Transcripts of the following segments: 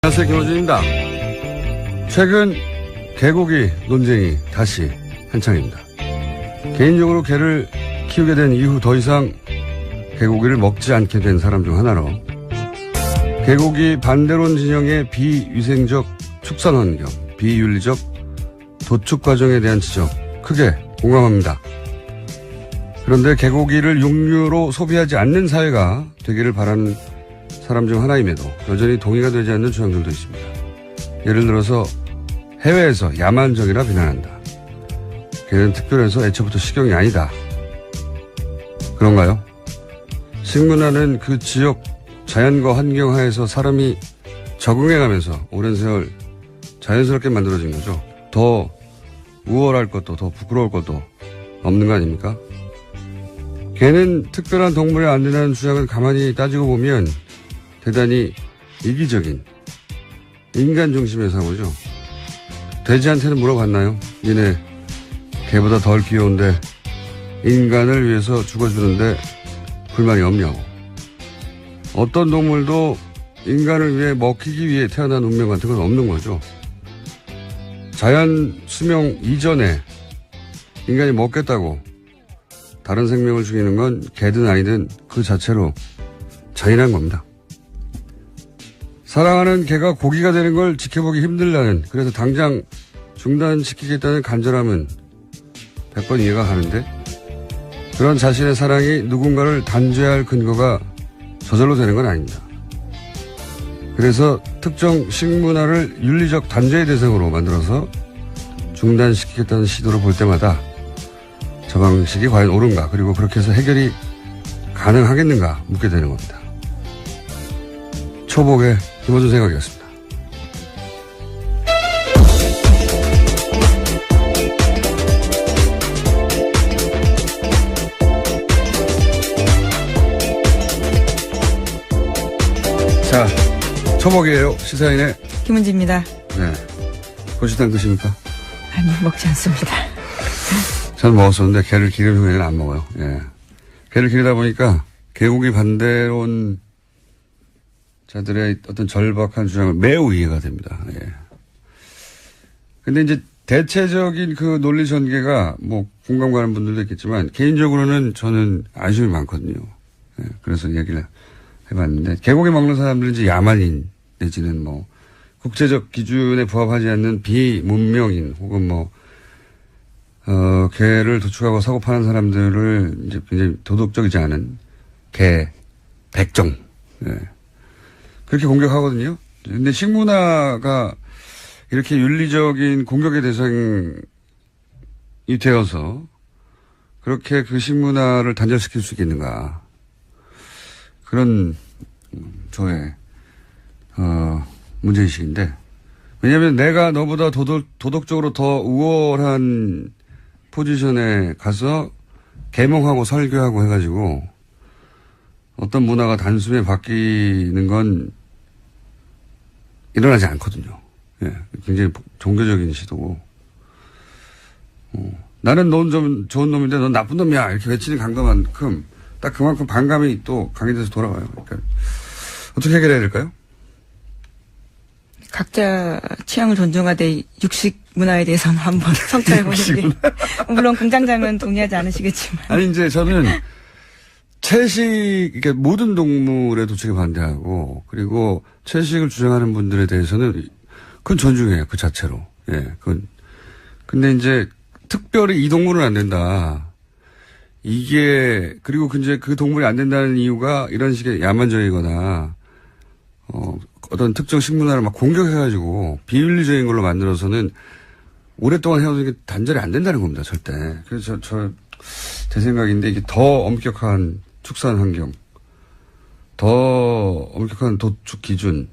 안녕하세요, 김호준입니다. 최근 개고기 논쟁이 다시 한창입니다. 개인적으로 개를 키우게 된 이후 더 이상 개고기를 먹지 않게 된 사람 중 하나로 개고기 반대론 진영의 비위생적 축산 환경, 비윤리적 도축 과정에 대한 지적 크게 공감합니다. 그런데 개고기를 육류로 소비하지 않는 사회가 되기를 바라는 사람 중 하나임에도 여전히 동의가 되지 않는 주장들도 있습니다. 예를 들어서 해외에서 야만적이라 비난한다. 개는 특별해서 애초부터 식용이 아니다. 그런가요? 식문화는 그 지역 자연과 환경 하에서 사람이 적응해가면서 오랜 세월 자연스럽게 만들어진 거죠. 더 우월할 것도 더 부끄러울 것도 없는 거 아닙니까? 개는 특별한 동물이 안 된다는 주장을 가만히 따지고 보면 대단히 이기적인 인간 중심의 사고죠. 돼지한테는 물어봤나요? 니네 개보다 덜 귀여운데 인간을 위해서 죽어주는데 불만이 없냐고. 어떤 동물도 인간을 위해 먹히기 위해 태어난 운명 같은 건 없는 거죠. 자연 수명 이전에 인간이 먹겠다고 다른 생명을 죽이는 건 개든 아니든 그 자체로 잔인한 겁니다. 사랑하는 개가 고기가 되는 걸 지켜보기 힘들다는, 그래서 당장 중단시키겠다는 간절함은 100번 이해가 가는데, 그런 자신의 사랑이 누군가를 단죄할 근거가 저절로 되는 건 아닙니다. 그래서 특정 식문화를 윤리적 단죄의 대상으로 만들어서 중단시키겠다는 시도를 볼 때마다 저 방식이 과연 옳은가, 그리고 그렇게 해서 해결이 가능하겠는가 묻게 되는 겁니다. 초복의 김호준 생각이었습니다. 자, 초복이에요. 시사인의 김은지입니다. 네. 고시당 드십니까? 아니, 먹지 않습니다. 저는 먹었었는데 개를 기른 후에는 안 먹어요. 예. 개를 기르다 보니까 개고기 반대론 자들의 어떤 절박한 주장을 매우 이해가 됩니다. 예. 근데 이제 대체적인 그 논리 전개가 뭐 공감 가는 분들도 있겠지만 개인적으로는 저는 아쉬움이 많거든요. 예. 그래서 얘기를 해봤는데 개고기 먹는 사람들은 이제 야만인 내지는 뭐 국제적 기준에 부합하지 않는 비문명인 혹은 뭐 개를 도축하고 사고 파는 사람들을 이제 굉장히 도덕적이지 않은 개, 백정. 예. 그렇게 공격하거든요. 근데 식문화가 이렇게 윤리적인 공격의 대상이 되어서 그렇게 그 식문화를 단절시킬 수 있겠는가. 그런 저의 문제의식인데, 왜냐하면 내가 너보다 도덕적으로 더 우월한 포지션에 가서 계몽하고 설교하고 해가지고 어떤 문화가 단숨에 바뀌는 건 일어나지 않거든요. 예, 굉장히 종교적인 시도고. 나는 넌 좀 좋은 놈인데 넌 나쁜 놈이야 이렇게 외치는 강도만큼 딱 그만큼 반감이 또 강해져서 돌아와요. 그러니까 어떻게 해결해야 될까요? 각자 취향을 존중하되 육식 문화에 대해서는 한번 성찰해보는 게, 물론 공장장은 동의하지 않으시겠지만. 아니, 이제 저는 채식, 그러니까 모든 동물의 도축에 반대하고, 그리고 채식을 주장하는 분들에 대해서는 그건 존중해요, 그 자체로. 예, 그건. 근데 이제 특별히 이 동물은 안 된다. 이게, 그리고 이제 그 동물이 안 된다는 이유가 이런 식의 야만적이거나, 어떤 특정 식문화를 막 공격해가지고 비윤리적인 걸로 만들어서는 오랫동안 해오는 게 단절이 안 된다는 겁니다, 절대. 그래서 제 생각인데 이게 더 엄격한 축산 환경, 더 엄격한 도축 기준,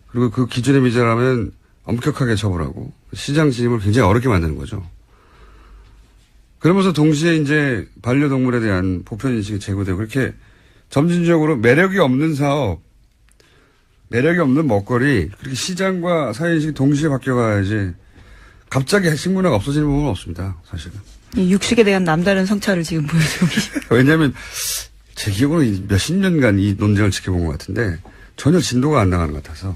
그리고 그 기준에 미달하면 엄격하게 처벌하고 시장 진입을 굉장히 어렵게 만드는 거죠. 그러면서 동시에 이제 반려동물에 대한 보편인식이 제고되고 그렇게 점진적으로 매력이 없는 사업, 매력이 없는 먹거리, 그렇게 시장과 사회인식이 동시에 바뀌어가야지 갑자기 식문화가 없어지는 부분은 없습니다, 사실은. 이 육식에 대한 남다른 성찰을 지금 보여주고 계십니다. 왜냐하면 제 기억으로는 몇십 년간 이 논쟁을 지켜본 것 같은데 전혀 진도가 안 나가는 것 같아서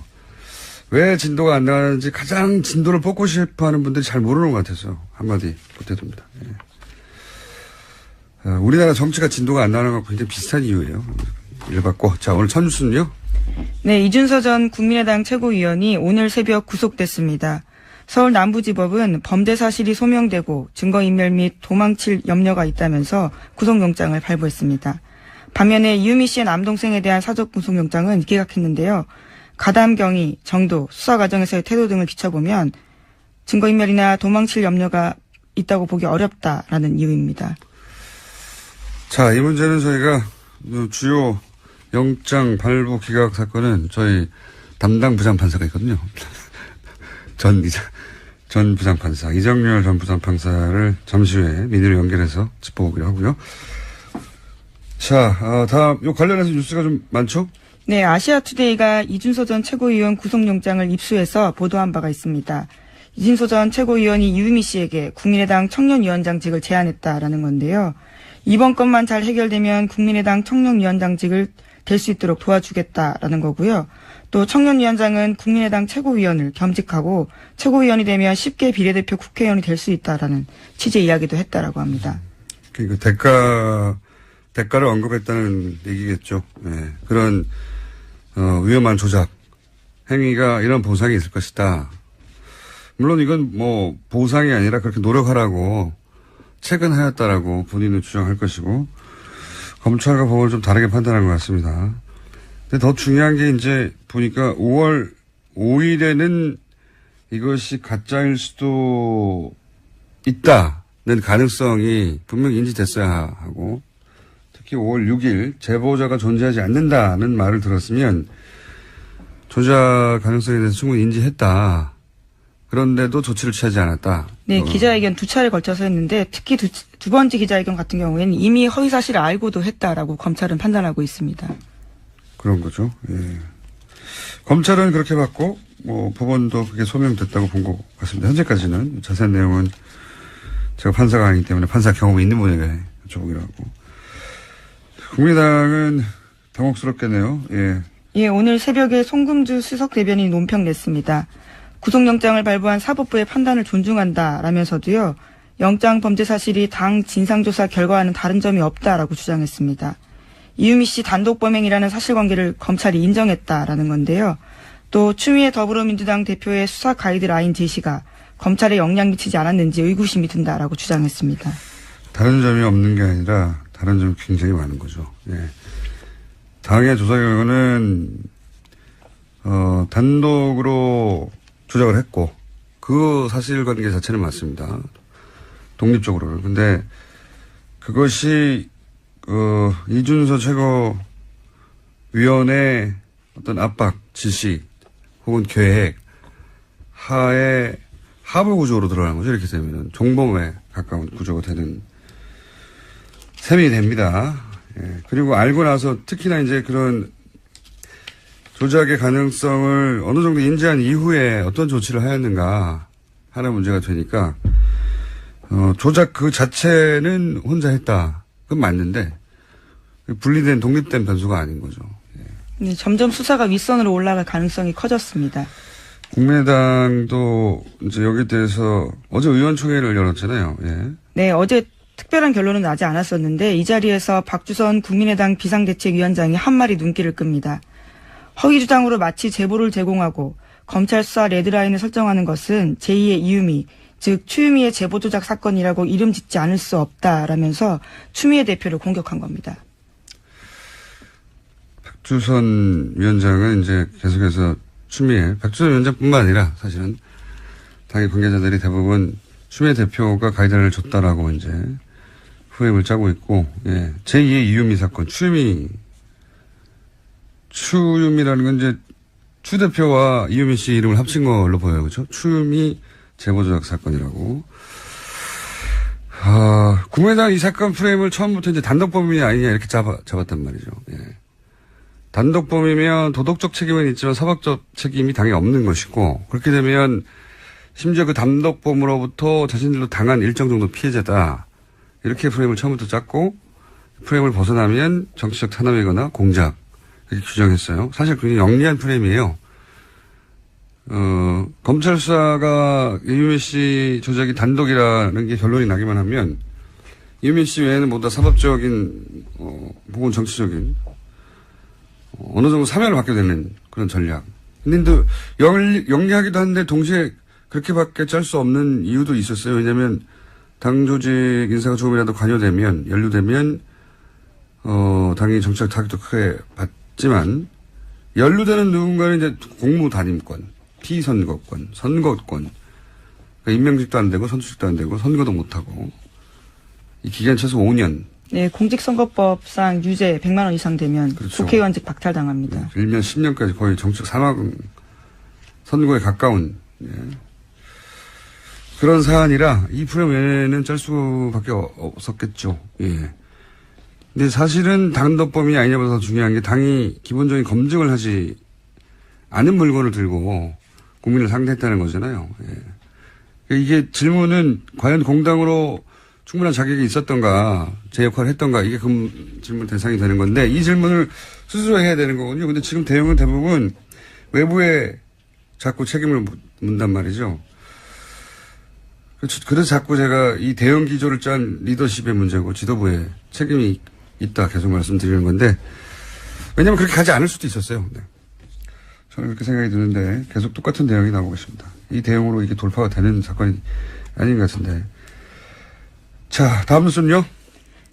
왜 진도가 안 나가는지 가장 진도를 뽑고 싶어 하는 분들이 잘 모르는 것 같아서 한마디 보태줍니다. 예. 우리나라 정치가 진도가 안 나가는 것과 굉장히 비슷한 이유예요. 읽어봤고. 자, 오늘 첫 뉴스는요? 네, 이준서 전 국민의당 최고위원이 오늘 새벽 구속됐습니다. 서울 남부지법은 범죄 사실이 소명되고 증거인멸 및 도망칠 염려가 있다면서 구속영장을 발부했습니다. 반면에 이유미 씨의 남동생에 대한 사적 구속영장은 기각했는데요. 가담 경위, 정도, 수사 과정에서의 태도 등을 비춰보면 증거인멸이나 도망칠 염려가 있다고 보기 어렵다라는 이유입니다. 자, 이 문제는 저희가 주요 영장 발부 기각 사건은 저희 담당 부장판사가 있거든요. 전 부장판사, 이정열 전 부장판사를 잠시 후에 민의로 연결해서 짚어보기로 하고요. 자, 다음, 요 관련해서 뉴스가 좀 많죠? 네, 아시아투데이가 이준서 전 최고위원 구속영장을 입수해서 보도한 바가 있습니다. 이준서 전 최고위원이 이유미 씨에게 국민의당 청년위원장직을 제안했다라는 건데요. 이번 건만 잘 해결되면 국민의당 청년위원장직을 될 수 있도록 도와주겠다라는 거고요. 또 청년위원장은 국민의당 최고위원을 겸직하고 최고위원이 되면 쉽게 비례대표 국회의원이 될 수 있다라는 취지의 이야기도 했다라고 합니다. 그러니까 대가를 언급했다는 얘기겠죠. 네. 그런 위험한 조작 행위가 이런 보상이 있을 것이다. 물론 이건 뭐 보상이 아니라 그렇게 노력하라고 체근하였다라고 본인은 주장할 것이고 검찰과 법원을 좀 다르게 판단한 것 같습니다. 근데 더 중요한 게 이제 보니까 5월 5일에는 이것이 가짜일 수도 있다는 가능성이 분명히 인지됐어야 하고 특히 5월 6일 제보자가 존재하지 않는다는 말을 들었으면 조작 가능성에 대해서 충분히 인지했다. 그런데도 조치를 취하지 않았다. 네, 기자회견 2차례 걸쳐서 했는데 특히 두 번째 기자회견 같은 경우에는 이미 허위 사실을 알고도 했다라고 검찰은 판단하고 있습니다. 그런 거죠. 예. 검찰은 그렇게 봤고 뭐 법원도 그게 소명됐다고 본 것 같습니다. 현재까지는 자세한 내용은 제가 판사가 아니기 때문에 판사 경험이 있는 분에게 여쭤보기로 하고. 국민의당은 당혹스럽겠네요. 예. 예, 오늘 새벽에 송금주 수석 대변인이 논평 냈습니다. 구속영장을 발부한 사법부의 판단을 존중한다라면서도요. 영장 범죄 사실이 당 진상조사 결과와는 다른 점이 없다라고 주장했습니다. 이유미 씨 단독 범행이라는 사실관계를 검찰이 인정했다라는 건데요. 또 추미애 더불어민주당 대표의 수사 가이드라인 제시가 검찰에 영향 미치지 않았는지 의구심이 든다라고 주장했습니다. 다른 점이 없는 게 아니라 다른 점이 굉장히 많은 거죠. 예. 당의 조사 결과는 단독으로 조작을 했고 그 사실관계 자체는 맞습니다. 독립적으로는. 근데 그것이 이준서 최고위원의 어떤 압박, 지시 혹은 계획 하에 하부 구조로 들어가는 거죠. 이렇게 되면 종범에 가까운 구조가 되는 셈이 됩니다. 예. 그리고 알고 나서 특히나 이제 그런 조작의 가능성을 어느 정도 인지한 이후에 어떤 조치를 하였는가 하는 문제가 되니까 조작 그 자체는 혼자 했다. 그건 맞는데 분리된 독립된 변수가 아닌 거죠. 예. 네, 점점 수사가 윗선으로 올라갈 가능성이 커졌습니다. 국민의당도 이제 여기에 대해서 어제 의원총회를 열었잖아요. 예. 네, 어제 특별한 결론은 나지 않았었는데 이 자리에서 박주선 국민의당 비상대책위원장이 한 말이 눈길을 끕니다. 허위 주장으로 마치 제보를 제공하고 검찰 수사 레드라인을 설정하는 것은 제2의 이유미, 즉 추유미의 제보 조작 사건이라고 이름 짓지 않을 수 없다라면서 추미애 대표를 공격한 겁니다. 박주선 위원장은 이제 계속해서 박주선 위원장뿐만 아니라 사실은 당의 관계자들이 대부분 추미애 대표가 가이드라인을 줬다라고 이제 후임을 짜고 있고, 예. 제2의 이유미 사건, 추유미라는 건 이제 추 대표와 이유미 씨 이름을 합친 걸로 보여요. 그렇죠? 추유미 제보조작 사건이라고. 국민의당 이 사건 프레임을 처음부터 이제 단독범인이 아니냐 이렇게 잡았단 말이죠. 예. 단독범이면 도덕적 책임은 있지만 사법적 책임이 당연히 없는 것이고 그렇게 되면 심지어 그 단독범으로부터 자신들도 당한 일정 정도 피해자다. 이렇게 프레임을 처음부터 짰고 프레임을 벗어나면 정치적 탄압이거나 공작 이렇게 규정했어요. 사실 굉장히 영리한 프레임이에요. 검찰 수사가 이유미 씨 조작이 단독이라는 게 결론이 나기만 하면 이유미 씨 외에는 모두 다 사법적인, 혹은 정치적인, 어느 정도 사면을 받게 되는 그런 전략. 근데 영리하기도 한데 동시에 그렇게밖에 짤 수 없는 이유도 있었어요. 왜냐하면 당 조직 인사가 조금이라도 관여되면, 연루되면, 당연히 정치적 타격도 크게 받지만, 연루되는 누군가는 이제 공무 단임권, 피선거권, 선거권, 그러니까 임명직도 안 되고, 선출직도 안 되고, 선거도 못하고, 이 기간 최소 5년. 네, 공직선거법상 유죄 100만 원 이상 되면 그렇죠. 국회의원직 박탈당합니다. 일면 10년까지 거의 정치적 사망 선거에 가까운, 예. 그런 사안이라 이 프레임 외에는 짤 수밖에 없었겠죠. 예. 근데 사실은 당도범이 아니냐보다 더 중요한 게 당이 기본적인 검증을 하지 않은 물건을 들고 국민을 상대했다는 거잖아요. 예. 이게 질문은 과연 공당으로 충분한 자격이 있었던가, 제 역할을 했던가, 이게 그 질문 대상이 되는 건데, 이 질문을 스스로 해야 되는 거군요. 근데 지금 대응은 대부분 외부에 자꾸 책임을 묻는단 말이죠. 그래서 자꾸 제가 이 대응 기조를 짠 리더십의 문제고 지도부에 책임이 있다 계속 말씀드리는 건데, 왜냐면 그렇게 가지 않을 수도 있었어요. 네. 저는 그렇게 생각이 드는데 계속 똑같은 대응이 나오고 있습니다. 이 대응으로 이게 돌파가 되는 사건이 아닌 것 같은데. 자, 다음 뉴스는요?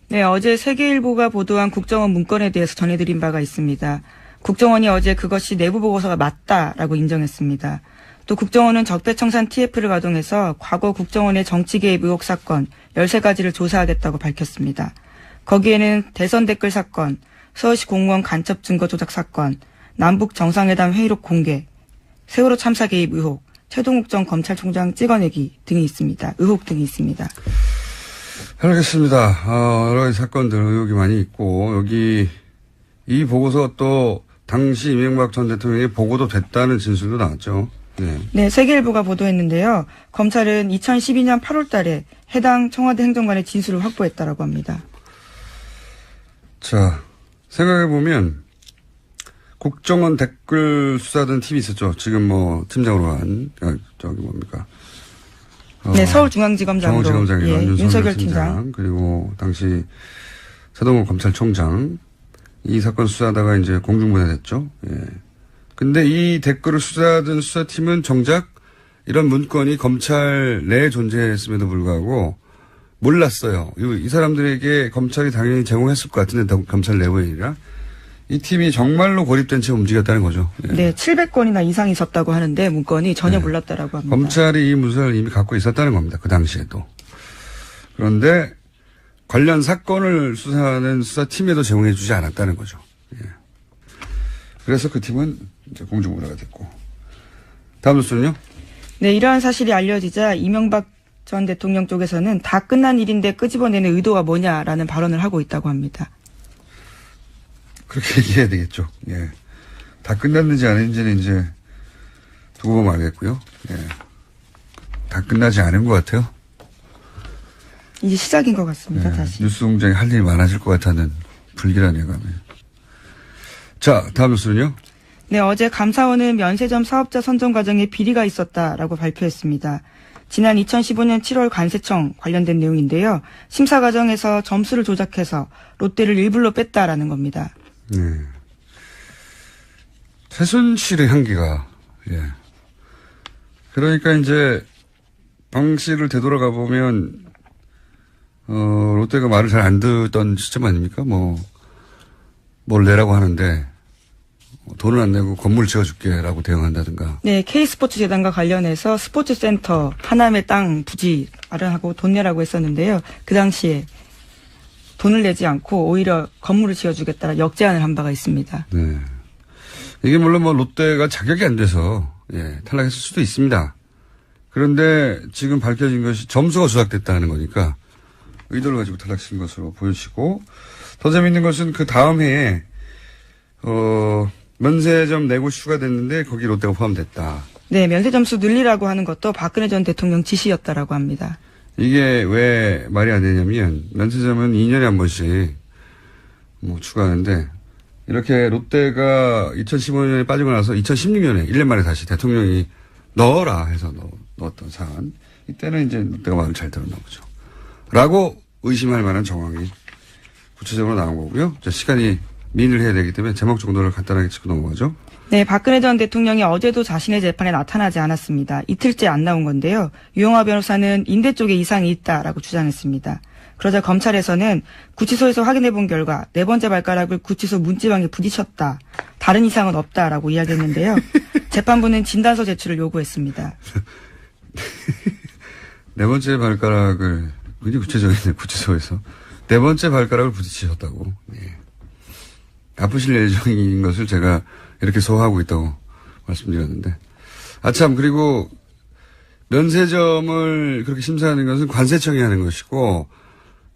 네, 어제 세계일보가 보도한 국정원 문건에 대해서 전해드린 바가 있습니다. 국정원이 어제 그것이 내부 보고서가 맞다라고 인정했습니다. 또 국정원은 적폐청산 TF를 가동해서 과거 국정원의 정치 개입 의혹 사건 13가지를 조사하겠다고 밝혔습니다. 거기에는 대선 댓글 사건, 서울시 공무원 간첩 증거 조작 사건, 남북 정상회담 회의록 공개, 세월호 참사 개입 의혹, 최동욱 전 검찰총장 찍어내기 등이 있습니다. 의혹 등이 있습니다. 알겠습니다. 여러 가지 사건들 의혹이 많이 있고, 여기 이 보고서 또 당시 이명박 전 대통령이 보고도 됐다는 진술도 나왔죠. 네. 네, 세계일보가 보도했는데요. 검찰은 2012년 8월 달에 해당 청와대 행정관의 진술을 확보했다라고 합니다. 자, 생각해보면 국정원 댓글 수사하던 팀이 있었죠. 지금 팀장으로 한, 네, 서울중앙지검장으로. 서울지검장이요. 예, 윤석열 팀장. 그리고 당시 최동욱 검찰총장. 이 사건 수사하다가 이제 공중분해됐죠. 예. 근데 이 댓글을 수사하던 수사팀은 정작 이런 문건이 검찰 내에 존재했음에도 불구하고 몰랐어요. 이 사람들에게 검찰이 당연히 제공했을 것 같은데 검찰 내부의 일이라. 이 팀이 정말로 고립된 채 움직였다는 거죠. 예. 네, 700건이나 이상이 있었다고 하는데 문건이 전혀 몰랐다라고 합니다. 검찰이 이 문서를 이미 갖고 있었다는 겁니다. 그 당시에도. 그런데 관련 사건을 수사하는 수사팀에도 제공해 주지 않았다는 거죠. 예. 그래서 그 팀은 이제 공중분해가 됐고. 다음 뉴스는요? 네, 이러한 사실이 알려지자 이명박 전 대통령 쪽에서는 다 끝난 일인데 끄집어내는 의도가 뭐냐라는 발언을 하고 있다고 합니다. 그렇게 얘기해야 되겠죠. 예. 다 끝났는지 아닌지는 이제 두고 보면 알겠고요. 예. 다 끝나지 않은 것 같아요. 이제 시작인 것 같습니다. 예. 다시. 뉴스 공장에 할 일이 많아질 것 같다는 불길한 예감이. 자, 다음 뉴스는요? 네, 어제 감사원은 면세점 사업자 선정 과정에 비리가 있었다라고 발표했습니다. 지난 2015년 7월 관세청 관련된 내용인데요. 심사 과정에서 점수를 조작해서 롯데를 일불로 뺐다라는 겁니다. 네. 최순실의 향기가, 예. 그러니까 이제 당시를 되돌아가 보면, 롯데가 말을 잘 안 듣던 시점 아닙니까? 뭘 내라고 하는데, 돈을 안 내고 건물 지어줄게라고 대응한다든가. 네, K스포츠 재단과 관련해서 스포츠센터 하남의 땅 부지 마련하고 돈 내라고 했었는데요. 그 당시에 돈을 내지 않고 오히려 건물을 지어주겠다 역제안을 한 바가 있습니다. 네. 이게 물론 롯데가 자격이 안 돼서 예, 탈락했을 수도 있습니다. 그런데 지금 밝혀진 것이 점수가 조작됐다는 거니까 의도를 가지고 탈락시킨 것으로 보여지고 더 재밌는 것은 그 다음 해에 면세점 내고 휴가됐는데 거기 롯데가 포함됐다. 네, 면세 점수 늘리라고 하는 것도 박근혜 전 대통령 지시였다라고 합니다. 이게 왜 말이 안 되냐면 면세점은 2년에 한 번씩 추가하는데 이렇게 롯데가 2015년에 빠지고 나서 2016년에 1년 만에 다시 대통령이 넣어라 해서 넣었던 사안. 이때는 이제 내가 말을 잘 들었나 보죠. 라고 의심할 만한 정황이 구체적으로 나온 거고요. 자, 시간이 미인을 해야 되기 때문에 제목 정도를 간단하게 짚고 넘어가죠. 네, 박근혜 전 대통령이 어제도 자신의 재판에 나타나지 않았습니다. 이틀째 안 나온 건데요. 유영하 변호사는 인대 쪽에 이상이 있다라고 주장했습니다. 그러자 검찰에서는 구치소에서 확인해 본 결과 네 번째 발가락을 구치소 문지방에 부딪혔다. 다른 이상은 없다라고 이야기했는데요. 재판부는 진단서 제출을 요구했습니다. 네 번째 발가락을 굉장히 구체적이네. 구치소에서 네 번째 발가락을 부딪히셨다고. 예. 아프실 예정인 것을 제가 이렇게 소화하고 있다고 말씀드렸는데. 아참, 그리고 면세점을 그렇게 심사하는 것은 관세청이 하는 것이고,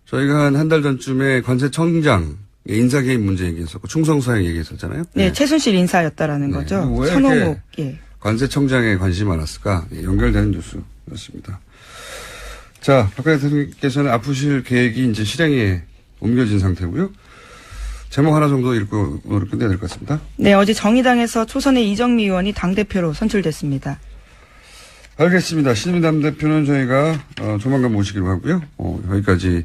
저희가 한 달 전쯤에 관세청장 인사 개입 문제 얘기했었고, 충성사행 얘기했었잖아요. 네, 네. 최순실 인사였다라는 거죠. 왜 천호목. 이렇게 관세청장에 관심이 많았을까? 예, 연결되는 뉴스였습니다. 자, 박근혜 대통령께서는 아프실 계획이 이제 실행에 옮겨진 상태고요. 제목 하나 정도 읽고 오늘 끝내야 될 것 같습니다. 네, 어제 정의당에서 초선의 이정미 의원이 당대표로 선출됐습니다. 알겠습니다. 신민남 대표는 저희가 조만간 모시기로 하고요. 여기까지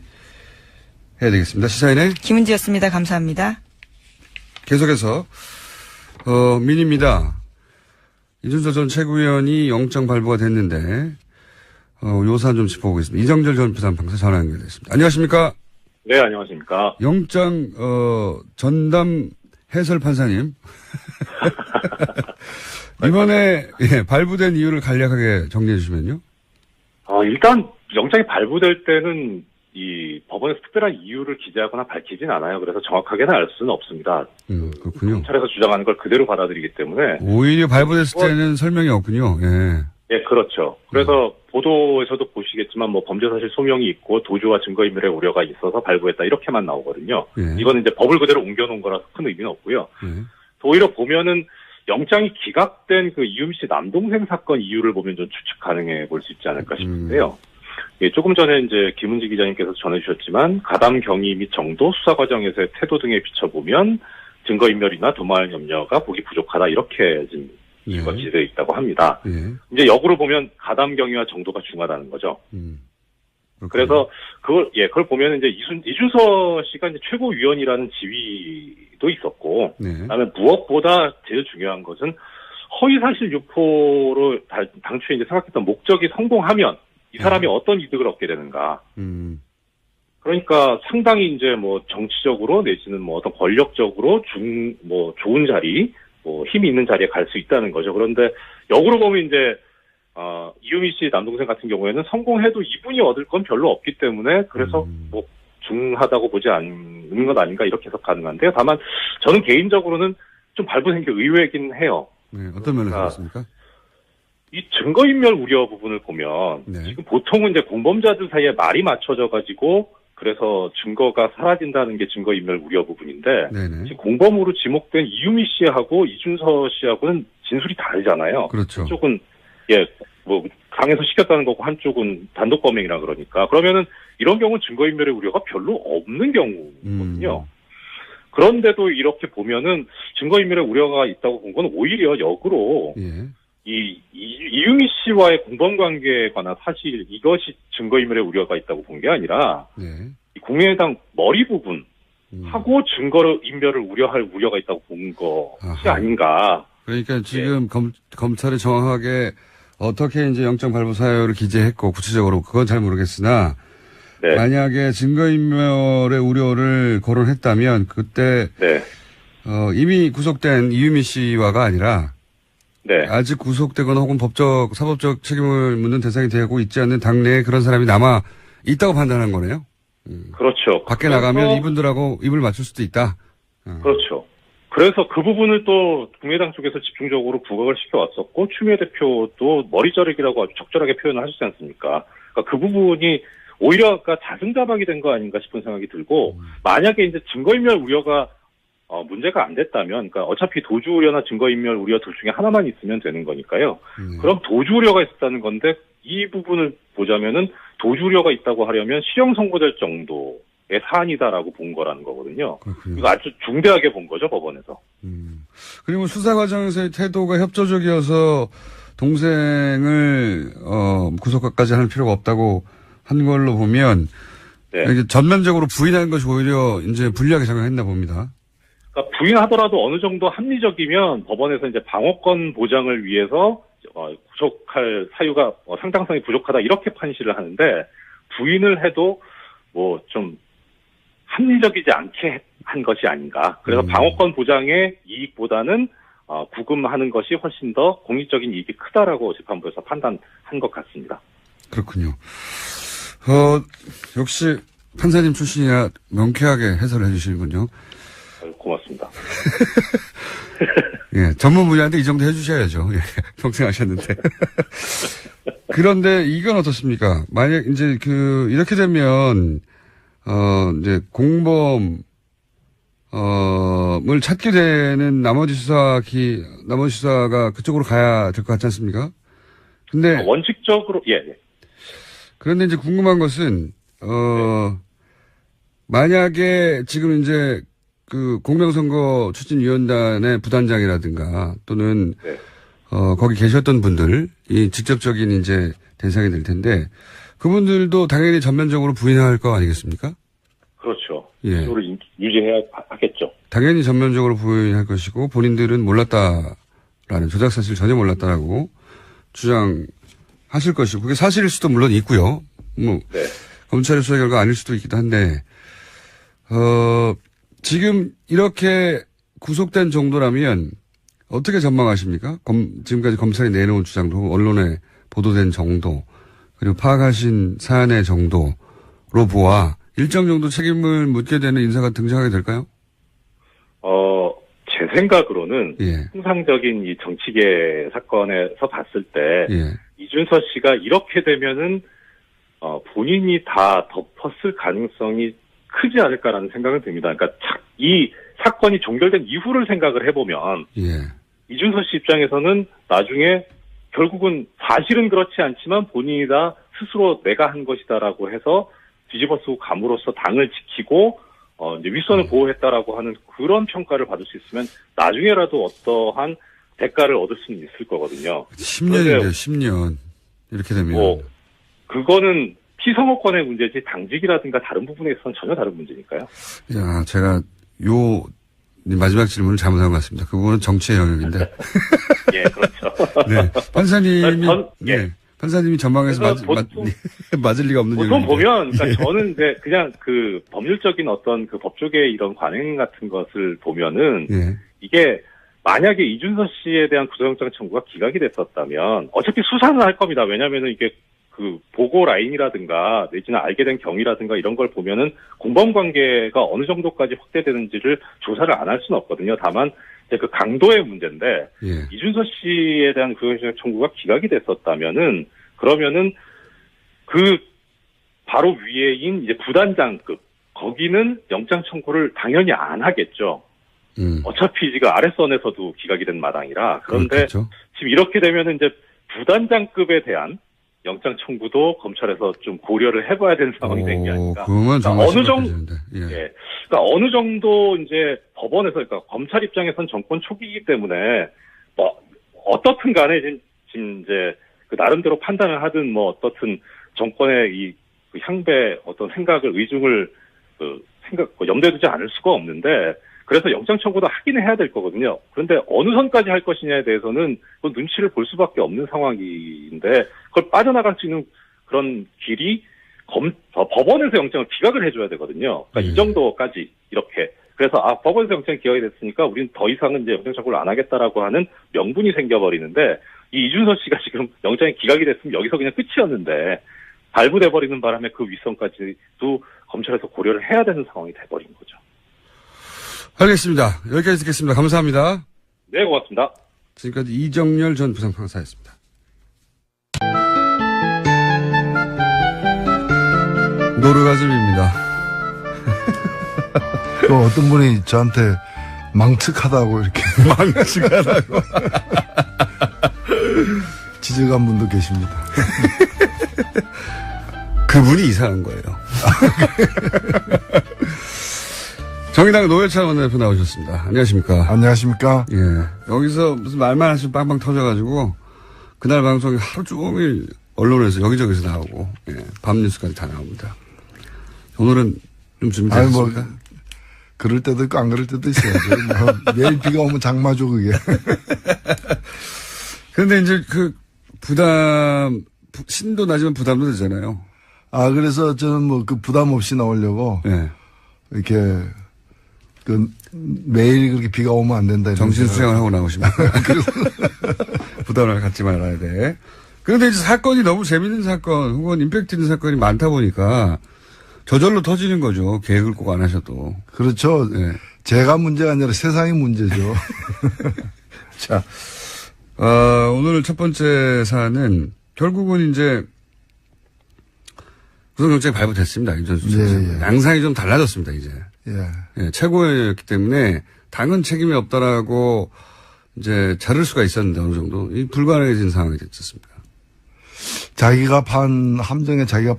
해야 되겠습니다. 시사인의 김은지였습니다. 감사합니다. 계속해서 민입니다. 이준서 전 최고위원이 영장 발부가 됐는데 요 사안 좀 짚어보겠습니다. 이정철 전 부산판사 전화 연결됐습니다. 안녕하십니까? 네, 안녕하십니까. 영장 전담 해설 판사님. 이번에 발부된 이유를 간략하게 정리해 주시면요. 일단 영장이 발부될 때는 이 법원에서 특별한 이유를 기재하거나 밝히진 않아요. 그래서 정확하게는 알 수는 없습니다. 그렇군요. 검찰에서 주장하는 걸 그대로 받아들이기 때문에. 오히려 발부됐을 때는 설명이 없군요. 예. 예, 그렇죠. 그래서 보도에서도 보시겠지만 뭐 범죄 사실 소명이 있고 도주와 증거인멸의 우려가 있어서 발부했다 이렇게만 나오거든요. 예. 이거는 이제 법을 그대로 옮겨놓은 거라서 큰 의미는 없고요. 예. 오히려 보면은 영장이 기각된 그 이유미 씨 남동생 사건 이유를 보면 좀 추측 가능해 볼 수 있지 않을까 싶은데요. 예, 조금 전에 이제 김은지 기자님께서 전해주셨지만 가담 경위 및 정도, 수사 과정에서의 태도 등에 비춰보면 증거인멸이나 도말 염려가 보기 부족하다 이렇게 지금 이유가 기재되어 있다고 합니다. 예. 이제 역으로 보면 가담 경위와 정도가 중하다는 거죠. 그래서 그걸 보면 이제 이준서 씨가 이제 최고위원이라는 지위도 있었고, 네. 그다음에 무엇보다 제일 중요한 것은 허위사실 유포로 당초에 이제 생각했던 목적이 성공하면 이 사람이 어떤 이득을 얻게 되는가. 그러니까 상당히 이제 뭐 정치적으로 내지는 뭐 어떤 권력적으로 좋은 자리, 힘이 있는 자리에 갈 수 있다는 거죠. 그런데 역으로 보면 이제 이유미 씨 남동생 같은 경우에는 성공해도 이분이 얻을 건 별로 없기 때문에 그래서 뭐 중하다고 보지 않는 것 아닌가 이렇게 해석 가능한데요. 다만 저는 개인적으로는 좀 발부된 게 의외이긴 해요. 네, 어떤 면에서 그렇습니까? 이 증거인멸 우려 부분을 보면 지금 보통은 이제 공범자들 사이에 말이 맞춰져 가지고 그래서 증거가 사라진다는 게 증거인멸 우려 부분인데 지금 공범으로 지목된 이유미 씨하고 이준서 씨하고는 진술이 다르잖아요. 그렇죠. 한쪽은 강에서 시켰다는 거고 한쪽은 단독 범행이라 그러니까 그러면은 이런 경우는 증거인멸의 우려가 별로 없는 경우거든요. 그런데도 이렇게 보면은 증거인멸의 우려가 있다고 본 건 오히려 역으로 이유미 씨와의 공범관계에 관한 사실 이것이 증거인멸의 우려가 있다고 본 게 아니라 이 국민의당 머리 부분 하고 증거인멸을 우려할 우려가 있다고 본 것이 아닌가. 그러니까 지금 검찰이 정확하게 어떻게 이제 영장 발부 사유를 기재했고 구체적으로 그건 잘 모르겠으나 만약에 증거인멸의 우려를 거론했다면 그때 이미 구속된 이유미 씨와가 아니라 아직 구속되거나 혹은 사법적 책임을 묻는 대상이 되고 있지 않는 당내에 그런 사람이 남아 있다고 판단한 거네요. 그렇죠. 밖에 나가면 이분들하고 입을 맞출 수도 있다. 그렇죠. 그래서 그 부분을 또 국민의당 쪽에서 집중적으로 부각을 시켜왔었고 추미애 대표도 머리 자르기라고 아주 적절하게 표현을 하셨지 않습니까? 그러니까 그 부분이 오히려 자승자박이 된 거 아닌가 싶은 생각이 들고 만약에 이제 증거인멸 우려가 문제가 안 됐다면, 그러니까 어차피 도주 우려나 증거인멸 우려 둘 중에 하나만 있으면 되는 거니까요. 그럼 도주 우려가 있었다는 건데 이 부분을 보자면은 도주 우려가 있다고 하려면 실형 선고될 정도의 사안이다라고 본 거라는 거거든요. 이거 아주 중대하게 본 거죠 법원에서. 그리고 수사 과정에서의 태도가 협조적이어서 동생을 구속까지 하는 필요가 없다고 한 걸로 보면 네. 이게 전면적으로 부인하는 것이 오히려 이제 불리하게 작용했나 봅니다. 그러니까 부인하더라도 어느 정도 합리적이면 법원에서 이제 방어권 보장을 위해서 구속할 사유가 상당성이 부족하다 이렇게 판시를 하는데 부인을 해도 뭐 좀 합리적이지 않게 한 것이 아닌가. 그래서 방어권 보장의 이익보다는 구금하는 것이 훨씬 더 공익적인 이익이 크다라고 재판부에서 판단한 것 같습니다. 그렇군요. 역시 판사님 출신이라 명쾌하게 해설을 해주시는군요. 고맙습니다. 예, 전문 분야인데 이 정도 해주셔야죠. 예, 평생 하셨는데. 그런데 이건 어떻습니까? 만약 이제 이렇게 되면 이제 공범을 찾게 되는 나머지 수사가 그쪽으로 가야 될 것 같지 않습니까? 근데 원칙적으로 예. 그런데 이제 궁금한 것은 만약에 지금 이제 공명선거 추진위원단의 부단장이라든가 또는 네. 거기 계셨던 분들이 직접적인 이제 대상이 될 텐데 그분들도 당연히 전면적으로 부인할 거 아니겠습니까? 그렇죠. 예. 그걸 유지해야 하겠죠. 당연히 전면적으로 부인할 것이고 본인들은 몰랐다라는 조작 사실 전혀 몰랐다라고 주장하실 것이고 그게 사실일 수도 물론 있고요. 뭐 네. 검찰의 수사 결과 아닐 수도 있기도 한데 지금 이렇게 구속된 정도라면 어떻게 전망하십니까? 지금까지 검찰이 내놓은 주장도 언론에 보도된 정도 그리고 파악하신 사안의 정도로 보아 일정 정도 책임을 묻게 되는 인사가 등장하게 될까요? 제 생각으로는 예. 통상적인 이 정치계 사건에서 봤을 때 예. 이준서 씨가 이렇게 되면은 본인이 다 덮었을 가능성이 크지 않을까라는 생각은 듭니다. 그러니까 이 사건이 종결된 이후를 생각을 해보면 예. 이준서 씨 입장에서는 나중에 결국은 사실은 그렇지 않지만 본인이 다 스스로 내가 한 것이다라고 해서 뒤집어쓰고 감으로써 당을 지키고 이제 윗선을 보호했다라고 하는 그런 평가를 받을 수 있으면 나중에라도 어떠한 대가를 얻을 수는 있을 거거든요. 10년인데요, 10년. 이렇게 되면. 그거는 피선거권의 문제지 당직이라든가 다른 부분에 있어서는 전혀 다른 문제니까요. 야, 제가 마지막 질문을 잘못한 것 같습니다. 그 부분은 정치의 영역인데. 예, 그렇죠. 네. 판사님이, 예. 판사님이 전망해서 맞을 리가 없는 보통 영역인데. 보면, 그러니까 예. 저는 이제 그냥 법률적인 어떤 법조계의 이런 관행 같은 것을 보면은, 예. 이게 만약에 이준서 씨에 대한 구속영장 청구가 기각이 됐었다면, 어차피 수사는 할 겁니다. 왜냐면은 이게 보고 라인이라든가, 내지는 알게 된 경위라든가 이런 걸 보면은 공범 관계가 어느 정도까지 확대되는지를 조사를 안 할 수는 없거든요. 다만, 이제 강도의 문제인데, 예. 이준서 씨에 대한 구속영장 청구가 기각이 됐었다면은, 그러면은 바로 위에인 이제 부단장급, 거기는 영장 청구를 당연히 안 하겠죠. 어차피 지금 아랫선에서도 기각이 된 마당이라. 그런데 그렇겠죠. 지금 이렇게 되면은 이제 부단장급에 대한 영장 청구도 검찰에서 좀 고려를 해봐야 되는 상황이 된 게 아닌가. 그러면 정말 어느 정도, 예. 예. 그러니까 어느 정도 이제 법원에서, 그러니까 검찰 입장에선 정권 초기이기 때문에 어떻든 간에 지금 이제 나름대로 판단을 하든 어떻든 정권의 향배 어떤 생각을 의중을 염두에 두지 않을 수가 없는데 그래서 영장 청구도 하긴 해야 될 거거든요. 그런데 어느 선까지 할 것이냐에 대해서는 그 눈치를 볼 수밖에 없는 상황인데 그걸 빠져나갈 수 있는 그런 길이 법원에서 영장을 기각을 해줘야 되거든요. 그러니까 이 정도까지 이렇게. 그래서 법원에서 영장이 기각이 됐으니까 우리는 더 이상은 이제 영장 청구를 안 하겠다라고 하는 명분이 생겨버리는데 이 이준서 씨가 지금 영장이 기각이 됐으면 여기서 그냥 끝이었는데 발부돼버리는 바람에 그 윗선까지도 검찰에서 고려를 해야 되는 상황이 돼버린 거죠. 알겠습니다. 여기까지 듣겠습니다. 감사합니다. 네, 고맙습니다. 지금까지 이정열 전 부장판사였습니다. 노르가즘입니다. 또 어떤 분이 저한테 망측하다고 이렇게 망측하다고 지적한 분도 계십니다. 그분이 이상한 거예요. 정의당 노회찬 원내대표 나오셨습니다. 안녕하십니까. 안녕하십니까. 예. 여기서 무슨 말만 하시면 빵빵 터져가지고 그날 방송이 하루 종일 언론에서 여기저기서 나오고, 예, 밤 뉴스까지 다 나옵니다. 오늘은 좀 준비되셨습니까? 뭐, 그럴 때도 있고 안 그럴 때도 있어요. 뭐 매일 비가 오면 장마죠, 그게. 그런데 이제 신도 나지만 부담도 되잖아요. 그래서 저는 뭐 그 부담 없이 나오려고. 예. 이렇게, 매일 그렇게 비가 오면 안 된다. 정신 수양을 하고 나오시면. 부담을 갖지 말아야 돼. 그런데 이제 사건이 너무 재밌는 사건 혹은 임팩트 있는 사건이 많다 보니까 저절로 터지는 거죠. 계획을 꼭 안 하셔도. 그렇죠. 예. 제가 문제가 아니라 세상이 문제죠. 자, 오늘 첫 번째 사안은 결국은 이제 구속영장이 발부됐습니다. 윤전수 씨. 예. 양상이 좀 달라졌습니다, 이제. 예. 예, 최고였기 때문에 당은 책임이 없다라고 이제 자를 수가 있었는데 어느 정도 이 불가능해진 상황이 됐었습니다. 자기가 판 함정에 자기가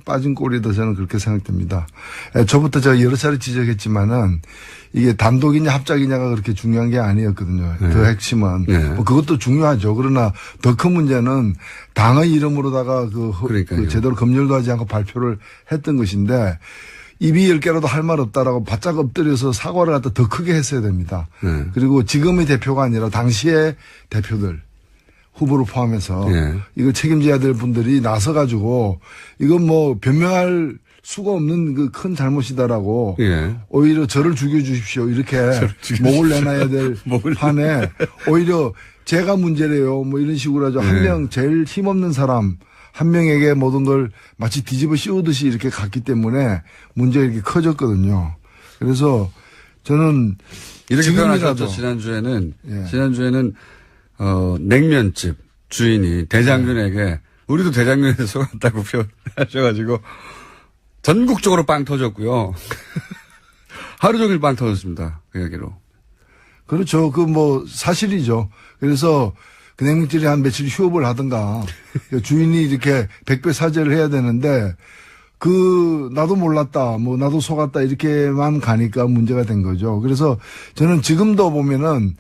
빠진 꼴이다 저는 그렇게 생각됩니다. 저부터 제가 여러 차례 지적했지만은 이게 단독이냐 합작이냐가 그렇게 중요한 게 아니었거든요. 네. 그 핵심은. 네. 뭐 그것도 중요하죠. 그러나 더 큰 문제는 당의 이름으로다가 그러니까요. 제대로 검열도 하지 않고 발표를 했던 것인데 입이 10개라도 할 말 없다라고 바짝 엎드려서 사과를 갖다 더 크게 했어야 됩니다. 네. 그리고 지금의 대표가 아니라 당시의 대표들. 후보를 포함해서 예. 이걸 책임져야 될 분들이 나서가지고 이건 뭐 변명할 수가 없는 그 큰 잘못이다라고 예. 오히려 저를 죽여주십시오 이렇게 목을 내놔야 될 판에 오히려 제가 문제래요 뭐 이런 식으로 하죠. 예. 한 명 제일 힘없는 사람 한 명에게 모든 걸 마치 뒤집어 씌우듯이 이렇게 갔기 때문에 문제가 이렇게 커졌거든요. 그래서 저는 이렇게 표현하셨죠. 지금이라도 지난주에는 냉면집 주인이 대장균에게 우리도 대장균에서 속았다고 표현하셔가지고 전국적으로 빵 터졌고요. 하루 종일 빵 터졌습니다. 그 이야기로. 그렇죠. 그 뭐 사실이죠. 그래서 그 냉면집이 한 며칠 휴업을 하든가 주인이 이렇게 백배 사죄를 해야 되는데 나도 몰랐다, 뭐 나도 속았다 이렇게만 가니까 문제가 된 거죠. 그래서 저는 지금도 보면은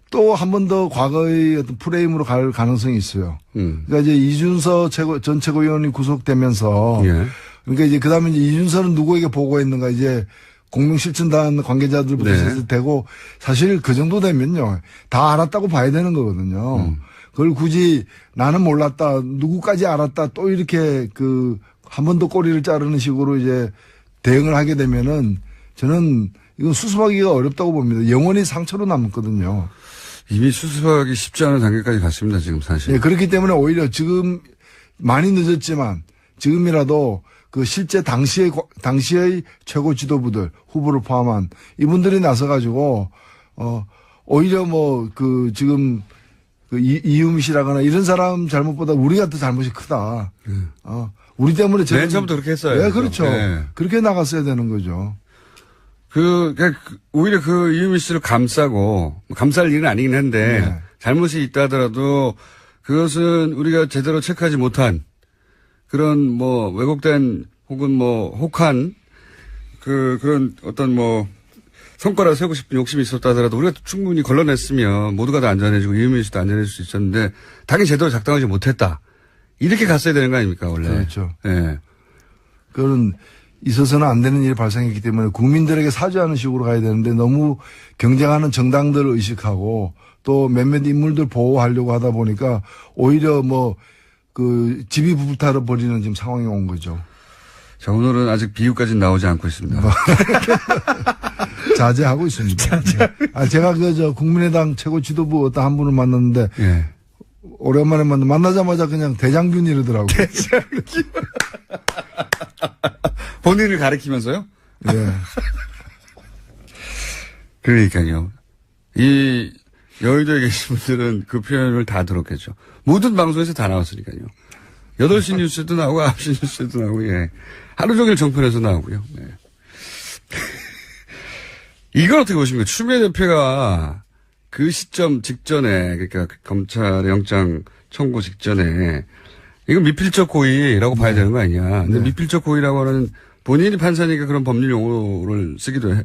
또 한 번 더 과거의 어떤 프레임으로 갈 가능성이 있어요. 그러니까 이제 이준서 전 최고위원이 구속되면서 예. 그러니까 이제 그다음에 이제 이준서는 누구에게 보고했는가 이제 공명실천단 관계자들부터 네. 되고 사실 그 정도 되면요 다 알았다고 봐야 되는 거거든요. 그걸 굳이 나는 몰랐다, 누구까지 알았다 또 이렇게 한 번 더 꼬리를 자르는 식으로 이제 대응을 하게 되면은 저는 이건 수습하기가 어렵다고 봅니다. 영원히 상처로 남거든요. 이미 수습하기 쉽지 않은 단계까지 갔습니다. 지금 사실. 네, 그렇기 때문에 오히려 지금 많이 늦었지만 지금이라도 그 실제 당시의 최고 지도부들 후보를 포함한 이분들이 나서가지고 오히려 지금 이유미 씨라거나 이런 사람 잘못보다 우리가 더 잘못이 크다. 우리 때문에 맨 처음부터 그렇게 했어요. 네, 그렇죠. 네. 그렇게 나갔어야 되는 거죠. 오히려 이유미 씨를 감쌀 일은 아니긴 한데, 네. 잘못이 있다 하더라도, 그것은 우리가 제대로 체크하지 못한, 그런 왜곡된, 혹은 혹한, 그런 어떤 성과를 세우고 싶은 욕심이 있었다 하더라도, 우리가 충분히 걸러냈으면, 모두가 다 안전해지고, 이유미 씨도 안전해질 수 있었는데, 당연히 제대로 작동하지 못했다. 이렇게 갔어야 되는 거 아닙니까, 원래? 그렇죠. 예. 네. 그건 있어서는 안 되는 일이 발생했기 때문에 국민들에게 사죄하는 식으로 가야 되는데 너무 경쟁하는 정당들을 의식하고 또 몇몇 인물들 보호하려고 하다 보니까 오히려 집이 불타러 버리는 지금 상황이 온 거죠. 자, 오늘은 아직 비유까지는 나오지 않고 있습니다. 자제하고 있습니다. 제가 국민의당 최고 지도부 어떤 한 분을 만났는데 예. 오랜만에 만나자마자 그냥 대장균 이러더라고요. 대장균. 본인을 가리키면서요? 예. 그러니까요. 이 여의도에 계신 분들은 그 표현을 다 들었겠죠. 모든 방송에서 다 나왔으니까요. 8시 뉴스도 나오고 9시 뉴스도 나오고, 예. 하루 종일 정편에서 나오고요. 네. 이걸 어떻게 보십니까? 추미애 대표가 그 시점 직전에, 그러니까 검찰의 영장 청구 직전에 이건 미필적 고의라고 봐야 되는 거 아니냐. 근데 미필적 고의라고 하는 본인이 판사니까 그런 법률 용어를 쓰기도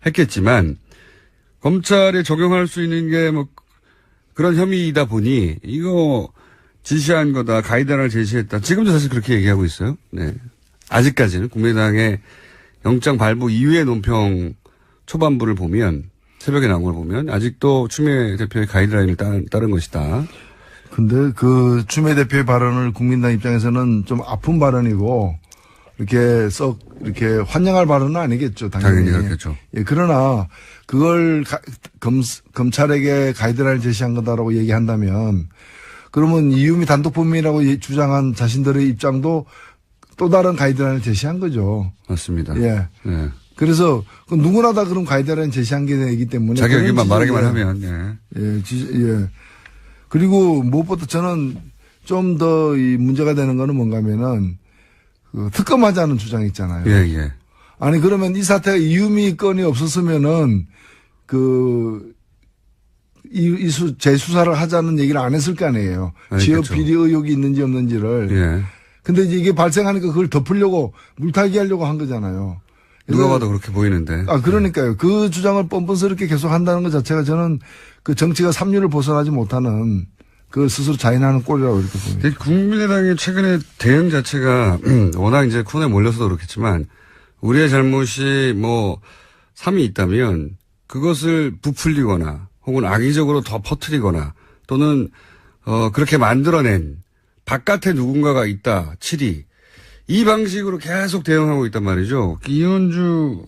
했겠지만 검찰에 적용할 수 있는 게 그런 혐의이다 보니 이거 지시한 거다, 가이드라인을 제시했다. 지금도 사실 그렇게 얘기하고 있어요. 네. 아직까지는 국민의당의 영장 발부 이후의 논평 초반부를 보면, 새벽에 나온 걸 보면, 아직도 추미애 대표의 가이드라인을 따른 것이다. 근데 그 추미애 대표의 발언을 국민당 입장에서는 좀 아픈 발언이고, 이렇게 환영할 발언은 아니겠죠, 당연히. 그렇겠죠. 예, 그러나 그걸 검찰에게 가이드라인을 제시한 거다라고 얘기한다면, 그러면 이유미 단독 범인이라고 주장한 자신들의 입장도 또 다른 가이드라인을 제시한 거죠. 맞습니다. 예. 네. 그래서 누구나 다 그런 가이드라인 제시한 게 되기 때문에 자기 의견만 말하기만 예. 하면 예. 그리고 무엇보다 저는 좀 더 이 문제가 되는 거는 뭔가면은 그 특검하자는 주장 있잖아요. 예. 아니 그러면 이 사태가 이유미 건이 없었으면은 재수사를 하자는 얘기를 안 했을 거 아니에요. 지역 그렇죠. 비리 의혹이 있는지 없는지를. 예. 근데 이게 발생하니까 그걸 덮으려고 물타기 하려고 한 거잖아요. 누가 봐도 그렇게 보이는데. 그러니까요. 그 주장을 뻔뻔스럽게 계속 한다는 것 자체가 저는 그 정치가 삼류를 벗어나지 못하는 그걸 스스로 자인하는 꼴이라고 이렇게 봅니다. 국민의당의 최근의 대응 자체가 워낙 이제 코너에 몰려서도 그렇겠지만 우리의 잘못이 뭐 3이 있다면 그것을 부풀리거나 혹은 악의적으로 더 퍼뜨리거나 또는 그렇게 만들어낸 바깥에 누군가가 있다. 7이. 이 방식으로 계속 대응하고 있단 말이죠. 이현주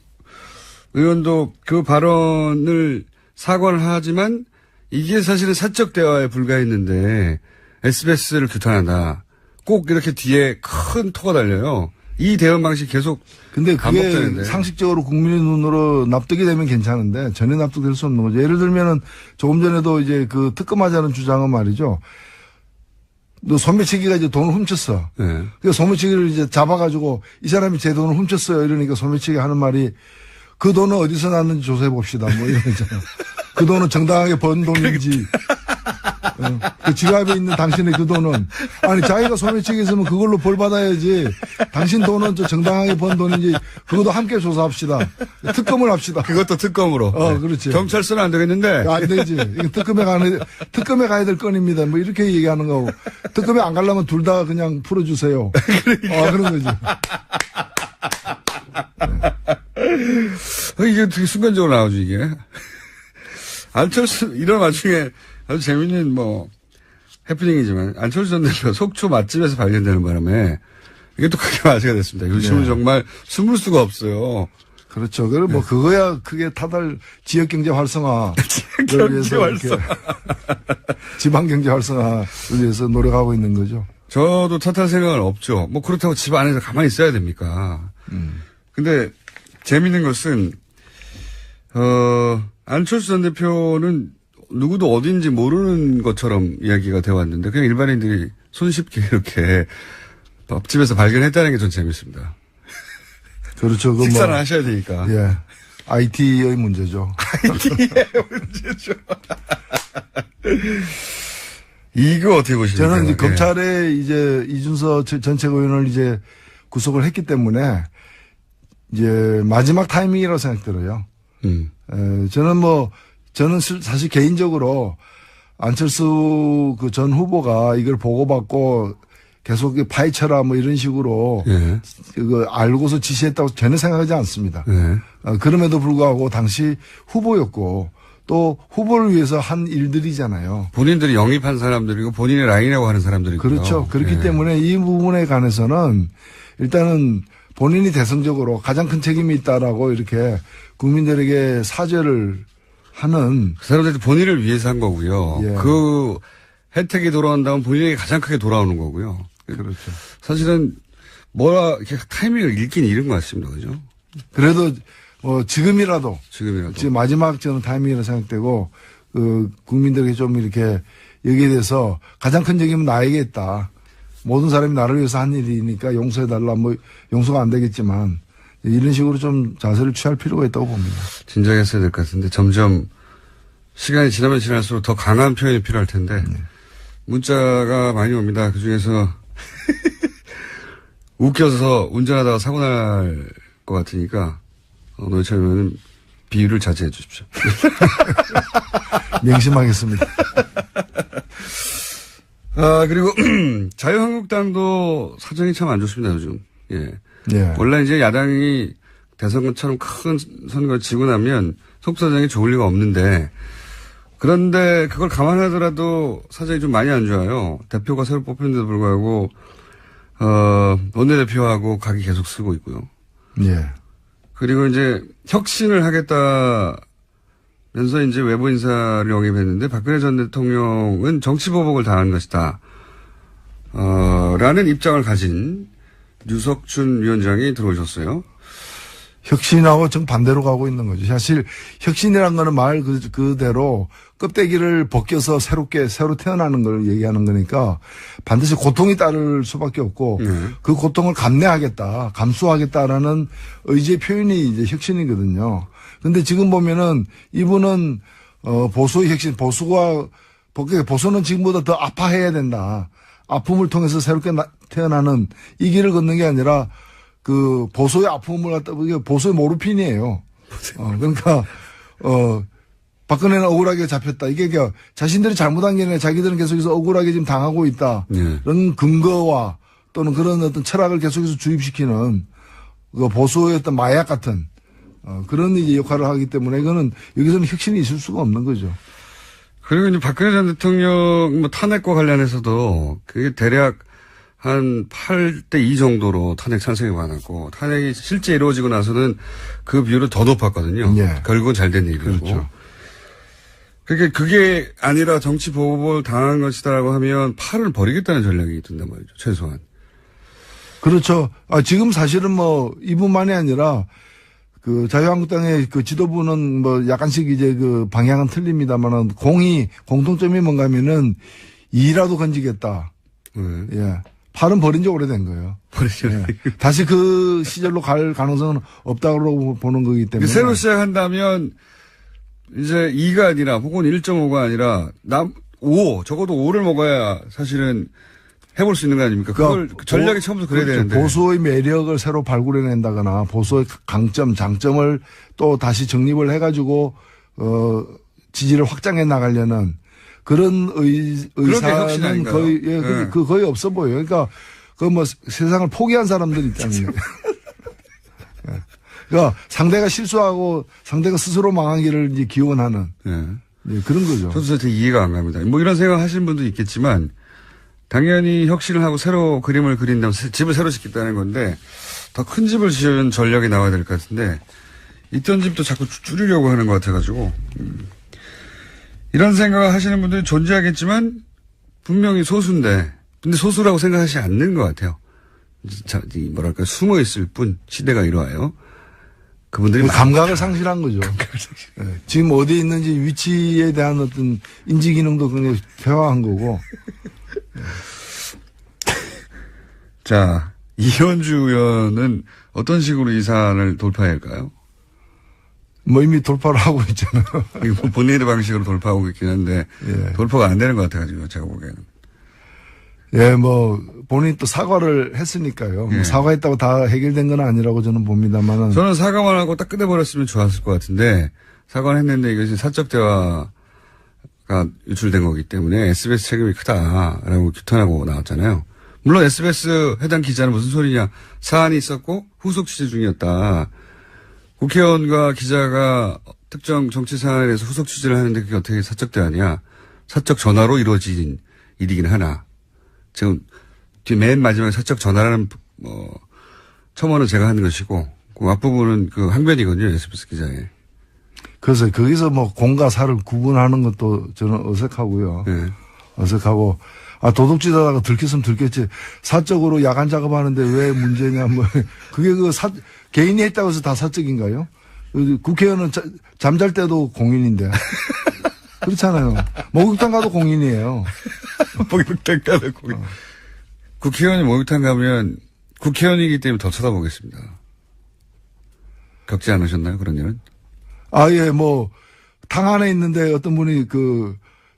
의원도 그 발언을 사과를 하지만 이게 사실은 사적 대화에 불과했는데 SBS를 규탄한다. 꼭 이렇게 뒤에 큰 토가 달려요. 이 대응 방식 계속 근데 그게 반복되는데. 상식적으로 국민의 눈으로 납득이 되면 괜찮은데 전혀 납득될 수 없는 거죠. 예를 들면은 조금 전에도 이제 그 특검하자는 주장은 말이죠. 너 소매치기가 이제 돈을 훔쳤어. 네. 그 소매치기를 이제 잡아가지고 이 사람이 제 돈을 훔쳤어요. 이러니까 소매치기 하는 말이 그 돈은 어디서 났는지 조사해 봅시다. 뭐 이런 거잖아요. 그 돈은 정당하게 번 돈인지. 그 지갑에 있는 당신의 그 돈은 아니 자기가 소매치기 했으면 그걸로 벌 받아야지. 당신 돈은 저 정당하게 번 돈인지 그것도 함께 조사합시다. 특검을 합시다. 그것도 특검으로. 그렇지. 경찰서는 안 되겠는데. 안 되지. 이거 특검에 가야 될 건입니다. 뭐 이렇게 얘기하는 거고. 특검에 안 가려면 둘 다 그냥 풀어주세요. 그러니까. 그런 거지. 이게 되게 순간적으로 나오죠, 이게. 안철수, 이런 와중에 아주 재밌는 해프닝이지만, 안철수 전 대표 속초 맛집에서 발견되는 바람에, 이게 또 크게 화제가 됐습니다. 요즘은 정말 숨을 수가 없어요. 그렇죠. 그럼 그거야 크게 타달 지역경제 활성화. 경제 활성화. 지방경제 활성화를 위해서 노력하고 있는 거죠. 저도 탓할 생각은 없죠. 그렇다고 집 안에서 가만히 있어야 됩니까? 근데 재밌는 것은, 안철수 전 대표는 누구도 어딘지 모르는 것처럼 이야기가 되어 왔는데 그냥 일반인들이 손쉽게 이렇게 밥집에서 발견했다는 게 전 재밌습니다. 그렇죠. 식사를 하셔야 되니까. 예. IT의 문제죠. IT의 문제죠. 이거 어떻게 보십니까? 저는 이제 검찰에 이제 이준서 전 최고위원을 이제 구속을 했기 때문에 이제 마지막 타이밍이라고 생각 들어요. 저는 사실 개인적으로 안철수 그 전 후보가 이걸 보고받고 계속 파헤쳐라 뭐 이런 식으로 그거 알고서 지시했다고 전혀 생각하지 않습니다. 그럼에도 불구하고 당시 후보였고 또 후보를 위해서 한 일들이잖아요. 본인들이 영입한 사람들이고 본인의 라인이라고 하는 사람들이고. 그렇죠. 그렇기 때문에 이 부분에 관해서는 일단은 본인이 대성적으로 가장 큰 책임이 있다라고 이렇게 국민들에게 사죄를 하는. 그 사람들이 본인을 위해서 한 거고요. 예. 그 혜택이 돌아온다면 본인에게 가장 크게 돌아오는 거고요. 그렇죠. 사실은 이렇게 타이밍을 읽긴 잃은 것 같습니다. 그죠? 그래도 지금이라도 지금 마지막 저는 타이밍이라고 생각되고 국민들에게 좀 이렇게 여기에 대해서 가장 큰 책임은 나에게 있다. 모든 사람이 나를 위해서 한 일이니까 용서해달라. 용서가 안 되겠지만 이런 식으로 좀 자세를 취할 필요가 있다고 봅니다. 진작에 했어야 될 것 같은데 점점 시간이 지나면 지날수록 더 강한 표현이 필요할 텐데 문자가 많이 옵니다. 그중에서 웃겨서 운전하다가 사고 날 것 같으니까 노회찬 의원은 비유를 자제해 주십시오. 명심하겠습니다. 그리고 자유한국당도 사정이 참 안 좋습니다, 요즘. 예. 예. 원래 이제 야당이 대선처럼 큰 선거 지고 나면 속사정이 좋을 리가 없는데, 그런데 그걸 감안하더라도 사정이 좀 많이 안 좋아요. 대표가 새로 뽑혔는데도 불구하고, 원내대표하고 각이 계속 쓰고 있고요. 예. 그리고 이제 혁신을 하겠다면서 이제 외부 인사를 영입했는데 박근혜 전 대통령은 정치보복을 당한 것이다. 라는 입장을 가진 유석춘 위원장이 들어오셨어요. 혁신하고 정반대로 가고 있는 거죠. 사실 혁신이라는 거는 말 그대로 껍데기를 벗겨서 새로 태어나는 걸 얘기하는 거니까 반드시 고통이 따를 수밖에 없고 그 고통을 감내하겠다, 감수하겠다라는 의지의 표현이 이제 혁신이거든요. 근데 지금 보면은 이분은 보수의 혁신, 보수는 지금보다 더 아파해야 된다. 아픔을 통해서 새롭게 태어나는 이 길을 걷는 게 아니라 그 보수의 아픔을 갖다 이게 보수의 모르핀이에요. 그러니까 박근혜는 억울하게 잡혔다. 이게 자신들이 잘못한 게 아니라 자기들은 계속해서 억울하게 지금 당하고 있다. 그런 근거와 또는 그런 어떤 철학을 계속해서 주입시키는 그 보수의 어떤 마약 같은 그런 이제 역할을 하기 때문에 이거는 여기서는 혁신이 있을 수가 없는 거죠. 그리고 이제 박근혜 전 대통령 탄핵과 관련해서도 그게 대략 한 8대2 정도로 탄핵 찬성이 많았고 탄핵이 실제 이루어지고 나서는 그 비율은 더 높았거든요. 예. 결국은 잘 된 일이고. 그렇죠. 그러니까 그게 아니라 정치 보복을 당한 것이다라고 하면 팔을 버리겠다는 전략이 있던단 말이죠. 최소한. 그렇죠. 지금 사실은 이분만이 아니라 그 자유한국당의 그 지도부는 약간씩 이제 그 방향은 틀립니다만은 공통점이 뭔가 하면은 이라도 건지겠다. 예. 팔은 버린 지 오래된 거예요. 버리죠. 예. 다시 그 시절로 갈 가능성은 없다고 보는 거기 때문에. 새로 시작한다면 이제 2가 아니라 혹은 1.5가 아니라 5, 적어도 5를 먹어야 사실은 해볼 수 있는 거 아닙니까? 그걸 전략이 처음부터 그래야 그렇죠. 되는데. 보수의 매력을 새로 발굴해낸다거나 보수의 강점, 장점을 또 다시 정립을 해가지고 지지를 확장해 나가려는 그런 의사는 거의 거의 없어 보여요. 그러니까 세상을 포기한 사람들이 있잖아요. 그러니까 상대가 실수하고 상대가 스스로 망한 길을 이제 기원하는 그런 거죠. 저도 되게 이해가 안 갑니다. 이런 생각 하시는 분도 있겠지만 당연히 혁신을 하고 새로 그림을 그린다면 집을 새로 짓겠다는 건데 더 큰 집을 지은 전략이 나와야 될 것 같은데 있던 집도 자꾸 줄이려고 하는 것 같아가지고 이런 생각을 하시는 분들이 존재하겠지만 분명히 소수인데 근데 소수라고 생각하지 않는 것 같아요. 뭐랄까 숨어 있을 뿐 시대가 이러하여 그분들이 감각을 상실한 거죠. 네. 지금 어디에 있는지 위치에 대한 어떤 인지 기능도 굉장히 퇴화한 거고. 자, 이현주 의원은 어떤 식으로 이 사안을 돌파해야 할까요? 이미 돌파를 하고 있잖아요. 이거 본인의 방식으로 돌파하고 있긴 한데, 돌파가 안 되는 것 같아가지고, 제가 보기에는. 예, 본인이 또 사과를 했으니까요. 사과했다고 다 해결된 건 아니라고 저는 봅니다만은. 저는 사과만 하고 딱 끝내버렸으면 좋았을 것 같은데, 사과를 했는데 이것이 사적 대화가 유출된 거기 때문에 SBS 책임이 크다라고 규탄하고 나왔잖아요. 물론 SBS 해당 기자는 무슨 소리냐. 사안이 있었고 후속 취재 중이었다. 국회의원과 기자가 특정 정치 사안에 대해서 후속 취재를 하는데 그게 어떻게 사적 대화냐. 사적 전화로 이루어진 일이긴 하나. 지금 맨 마지막에 사적 전화라는 첨언은 제가 하는 것이고 그 앞부분은 그 항변이거든요. SBS 기자의. 그래서 거기서 공과 사를 구분하는 것도 저는 어색하고요. 어색하고 도둑질하다가 들켰으면 들켰지. 사적으로 야간 작업하는데 왜 문제냐. 그게 개인이 했다고 해서 다 사적인가요? 국회의원은 잠잘 때도 공인인데. 그렇잖아요. 목욕탕 가도 공인이에요. 목욕탕 가도 공인. 국회의원이 목욕탕 가면 국회의원이기 때문에 더 쳐다보겠습니다. 겪지 않으셨나요? 그런 일은? 예, 탕 안에 있는데 어떤 분이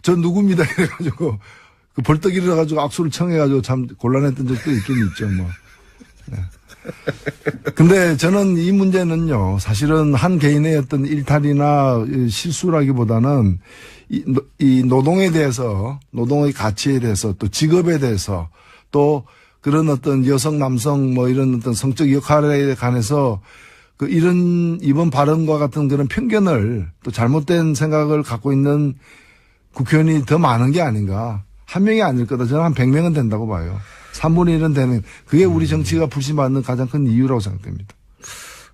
전 누굽니다. 이래가지고, 벌떡 일어나가지고 악수를 청해가지고 참 곤란했던 적도 있긴 있죠, 근데 저는 이 문제는요, 사실은 한 개인의 어떤 일탈이나 실수라기보다는 이 노동에 대해서, 노동의 가치에 대해서, 또 직업에 대해서, 또 그런 어떤 여성, 남성 뭐 이런 어떤 성적 역할에 관해서 이번 발언과 같은 그런 편견을 또 잘못된 생각을 갖고 있는 국회의원이 더 많은 게 아닌가. 한 명이 아닐 거다. 저는 한 100명은 된다고 봐요. 3분의 1은 되는, 그게 우리 정치가 불신받는 가장 큰 이유라고 생각됩니다.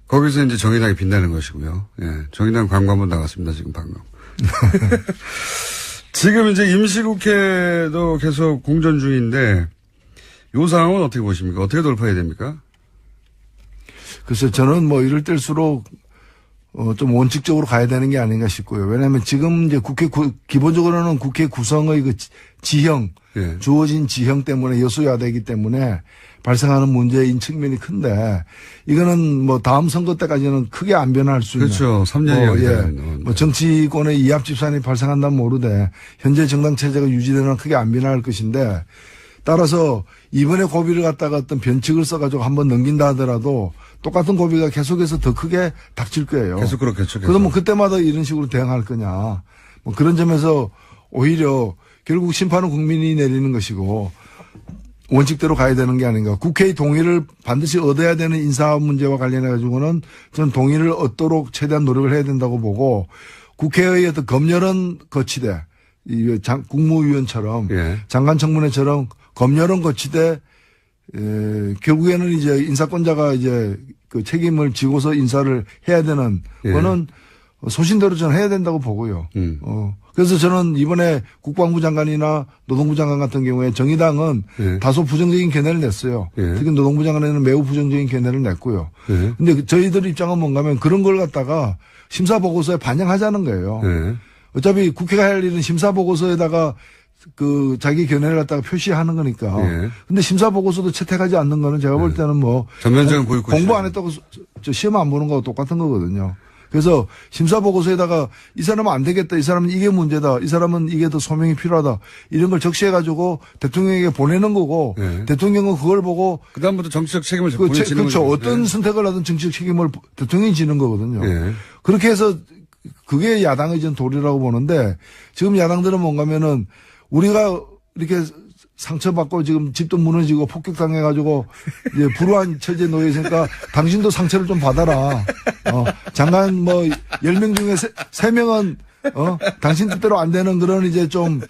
거기서 이제 정의당이 빛나는 것이고요. 예. 정의당 광고 한번 나갔습니다, 지금 방금. 지금 이제 임시국회도 계속 공전 중인데, 요 상황은 어떻게 보십니까? 어떻게 돌파해야 됩니까? 글쎄, 저는 뭐 이럴 때일수록, 좀 원칙적으로 가야 되는 게 아닌가 싶고요. 왜냐하면 지금 이제 기본적으로는 국회 구성의 그 지형, 예. 주어진 지형 때문에 여수야대이기 때문에 발생하는 문제인 측면이 큰데, 이거는 뭐 다음 선거 때까지는 크게 안 변할 수 있는. 그렇죠. 3년이 뭐 정치권의 이합 집산이 발생한다면 모르되, 현재 정당 체제가 유지되는 크게 안 변할 것인데, 따라서 이번에 고비를 갖다가 어떤 변칙을 써가지고 한번 넘긴다 하더라도 똑같은 고비가 계속해서 더 크게 닥칠 거예요. 계속 그렇겠죠. 계속. 그러면 그때마다 이런 식으로 대응할 거냐. 뭐 그런 점에서 오히려 결국 심판은 국민이 내리는 것이고 원칙대로 가야 되는 게 아닌가. 국회의 동의를 반드시 얻어야 되는 인사 문제와 관련해 가지고는 저는 동의를 얻도록 최대한 노력을 해야 된다고 보고 국회의 어떤 검열은 거치되 국무위원처럼 예. 장관청문회처럼 검열은 거치되 결국에는 이제 인사권자가 이제 그 책임을 지고서 인사를 해야 되는 예. 거는 소신대로 저는 해야 된다고 보고요. 그래서 저는 이번에 국방부 장관이나 노동부 장관 같은 경우에 정의당은 예. 다소 부정적인 견해를 냈어요. 예. 특히 노동부 장관에는 매우 부정적인 견해를 냈고요. 예. 근데 저희들 입장은 뭔가 하면 그런 걸 갖다가 심사보고서에 반영하자는 거예요. 예. 어차피 국회가 할 일은 심사보고서에다가 그 자기 견해를 갖다가 표시하는 거니까. 예. 근데 심사보고서도 채택하지 않는 거는 제가 볼 때는 뭐 전면적인 보이콧이죠. 공부 안 했다고 저 시험 안 보는 거하고 똑같은 거거든요. 그래서 심사보고서에다가 이 사람은 안 되겠다. 이 사람은 이게 문제다. 이 사람은 이게 더 소명이 필요하다. 이런 걸 적시해가지고 대통령에게 보내는 거고 예. 대통령은 그걸 보고 그다음부터 정치적 책임을 보내지는 그렇죠. 거죠. 어떤 예. 선택을 하든 정치적 책임을 대통령이 지는 거거든요. 예. 그렇게 해서 그게 야당의 전 도리라고 보는데 지금 야당들은 뭔가면은 우리가 이렇게 상처받고 지금 집도 무너지고 폭격당해가지고 이제 불우한 처지에 놓여 있으니까 당신도 상처를 좀 받아라. 장관 뭐 10명 중에 3명은 당신 뜻대로 안 되는 그런 이제 좀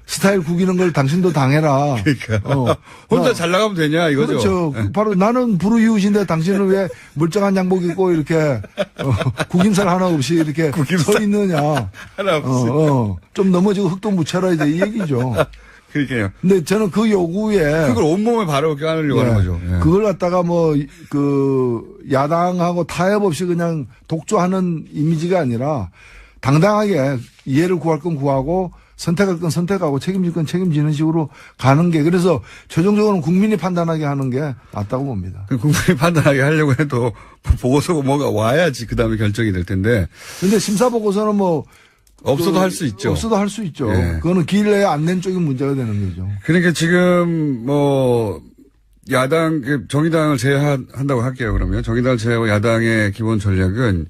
스타일 구기는 걸 당신도 당해라. 그러니까 혼자 잘 나가면 되냐 이거죠. 그렇죠. 바로 나는 불우이웃인데 당신은 왜 멀쩡한 양복 입고 이렇게 구김살 하나 없이 이렇게 서 있느냐. 하나 없이. 좀 넘어지고 흙도 묻혀라 이제 이 얘기죠. 그러니까요. 근데 저는 그 요구에 그걸 온몸에 바로 껴안으려고 하는 거죠. 예. 그걸 갖다가 뭐 야당하고 타협 없이 그냥 독조하는 이미지가 아니라 당당하게 이해를 구할 건 구하고 선택할 건 선택하고 책임질 건 책임지는 식으로 가는 게 그래서 최종적으로는 국민이 판단하게 하는 게 맞다고 봅니다. 국민이 판단하게 하려고 해도 보고서가 뭐가 와야지 그 다음에 결정이 될 텐데. 근데 심사보고서는 뭐 없어도 할 수 있죠. 없어도 할 수 있죠. 예. 그거는 길 내에 안 낸 쪽이 문제가 되는 거죠. 그러니까 지금 뭐 야당 정의당을 제외한다고 할게요. 그러면 정의당을 제외하고 야당의 기본 전략은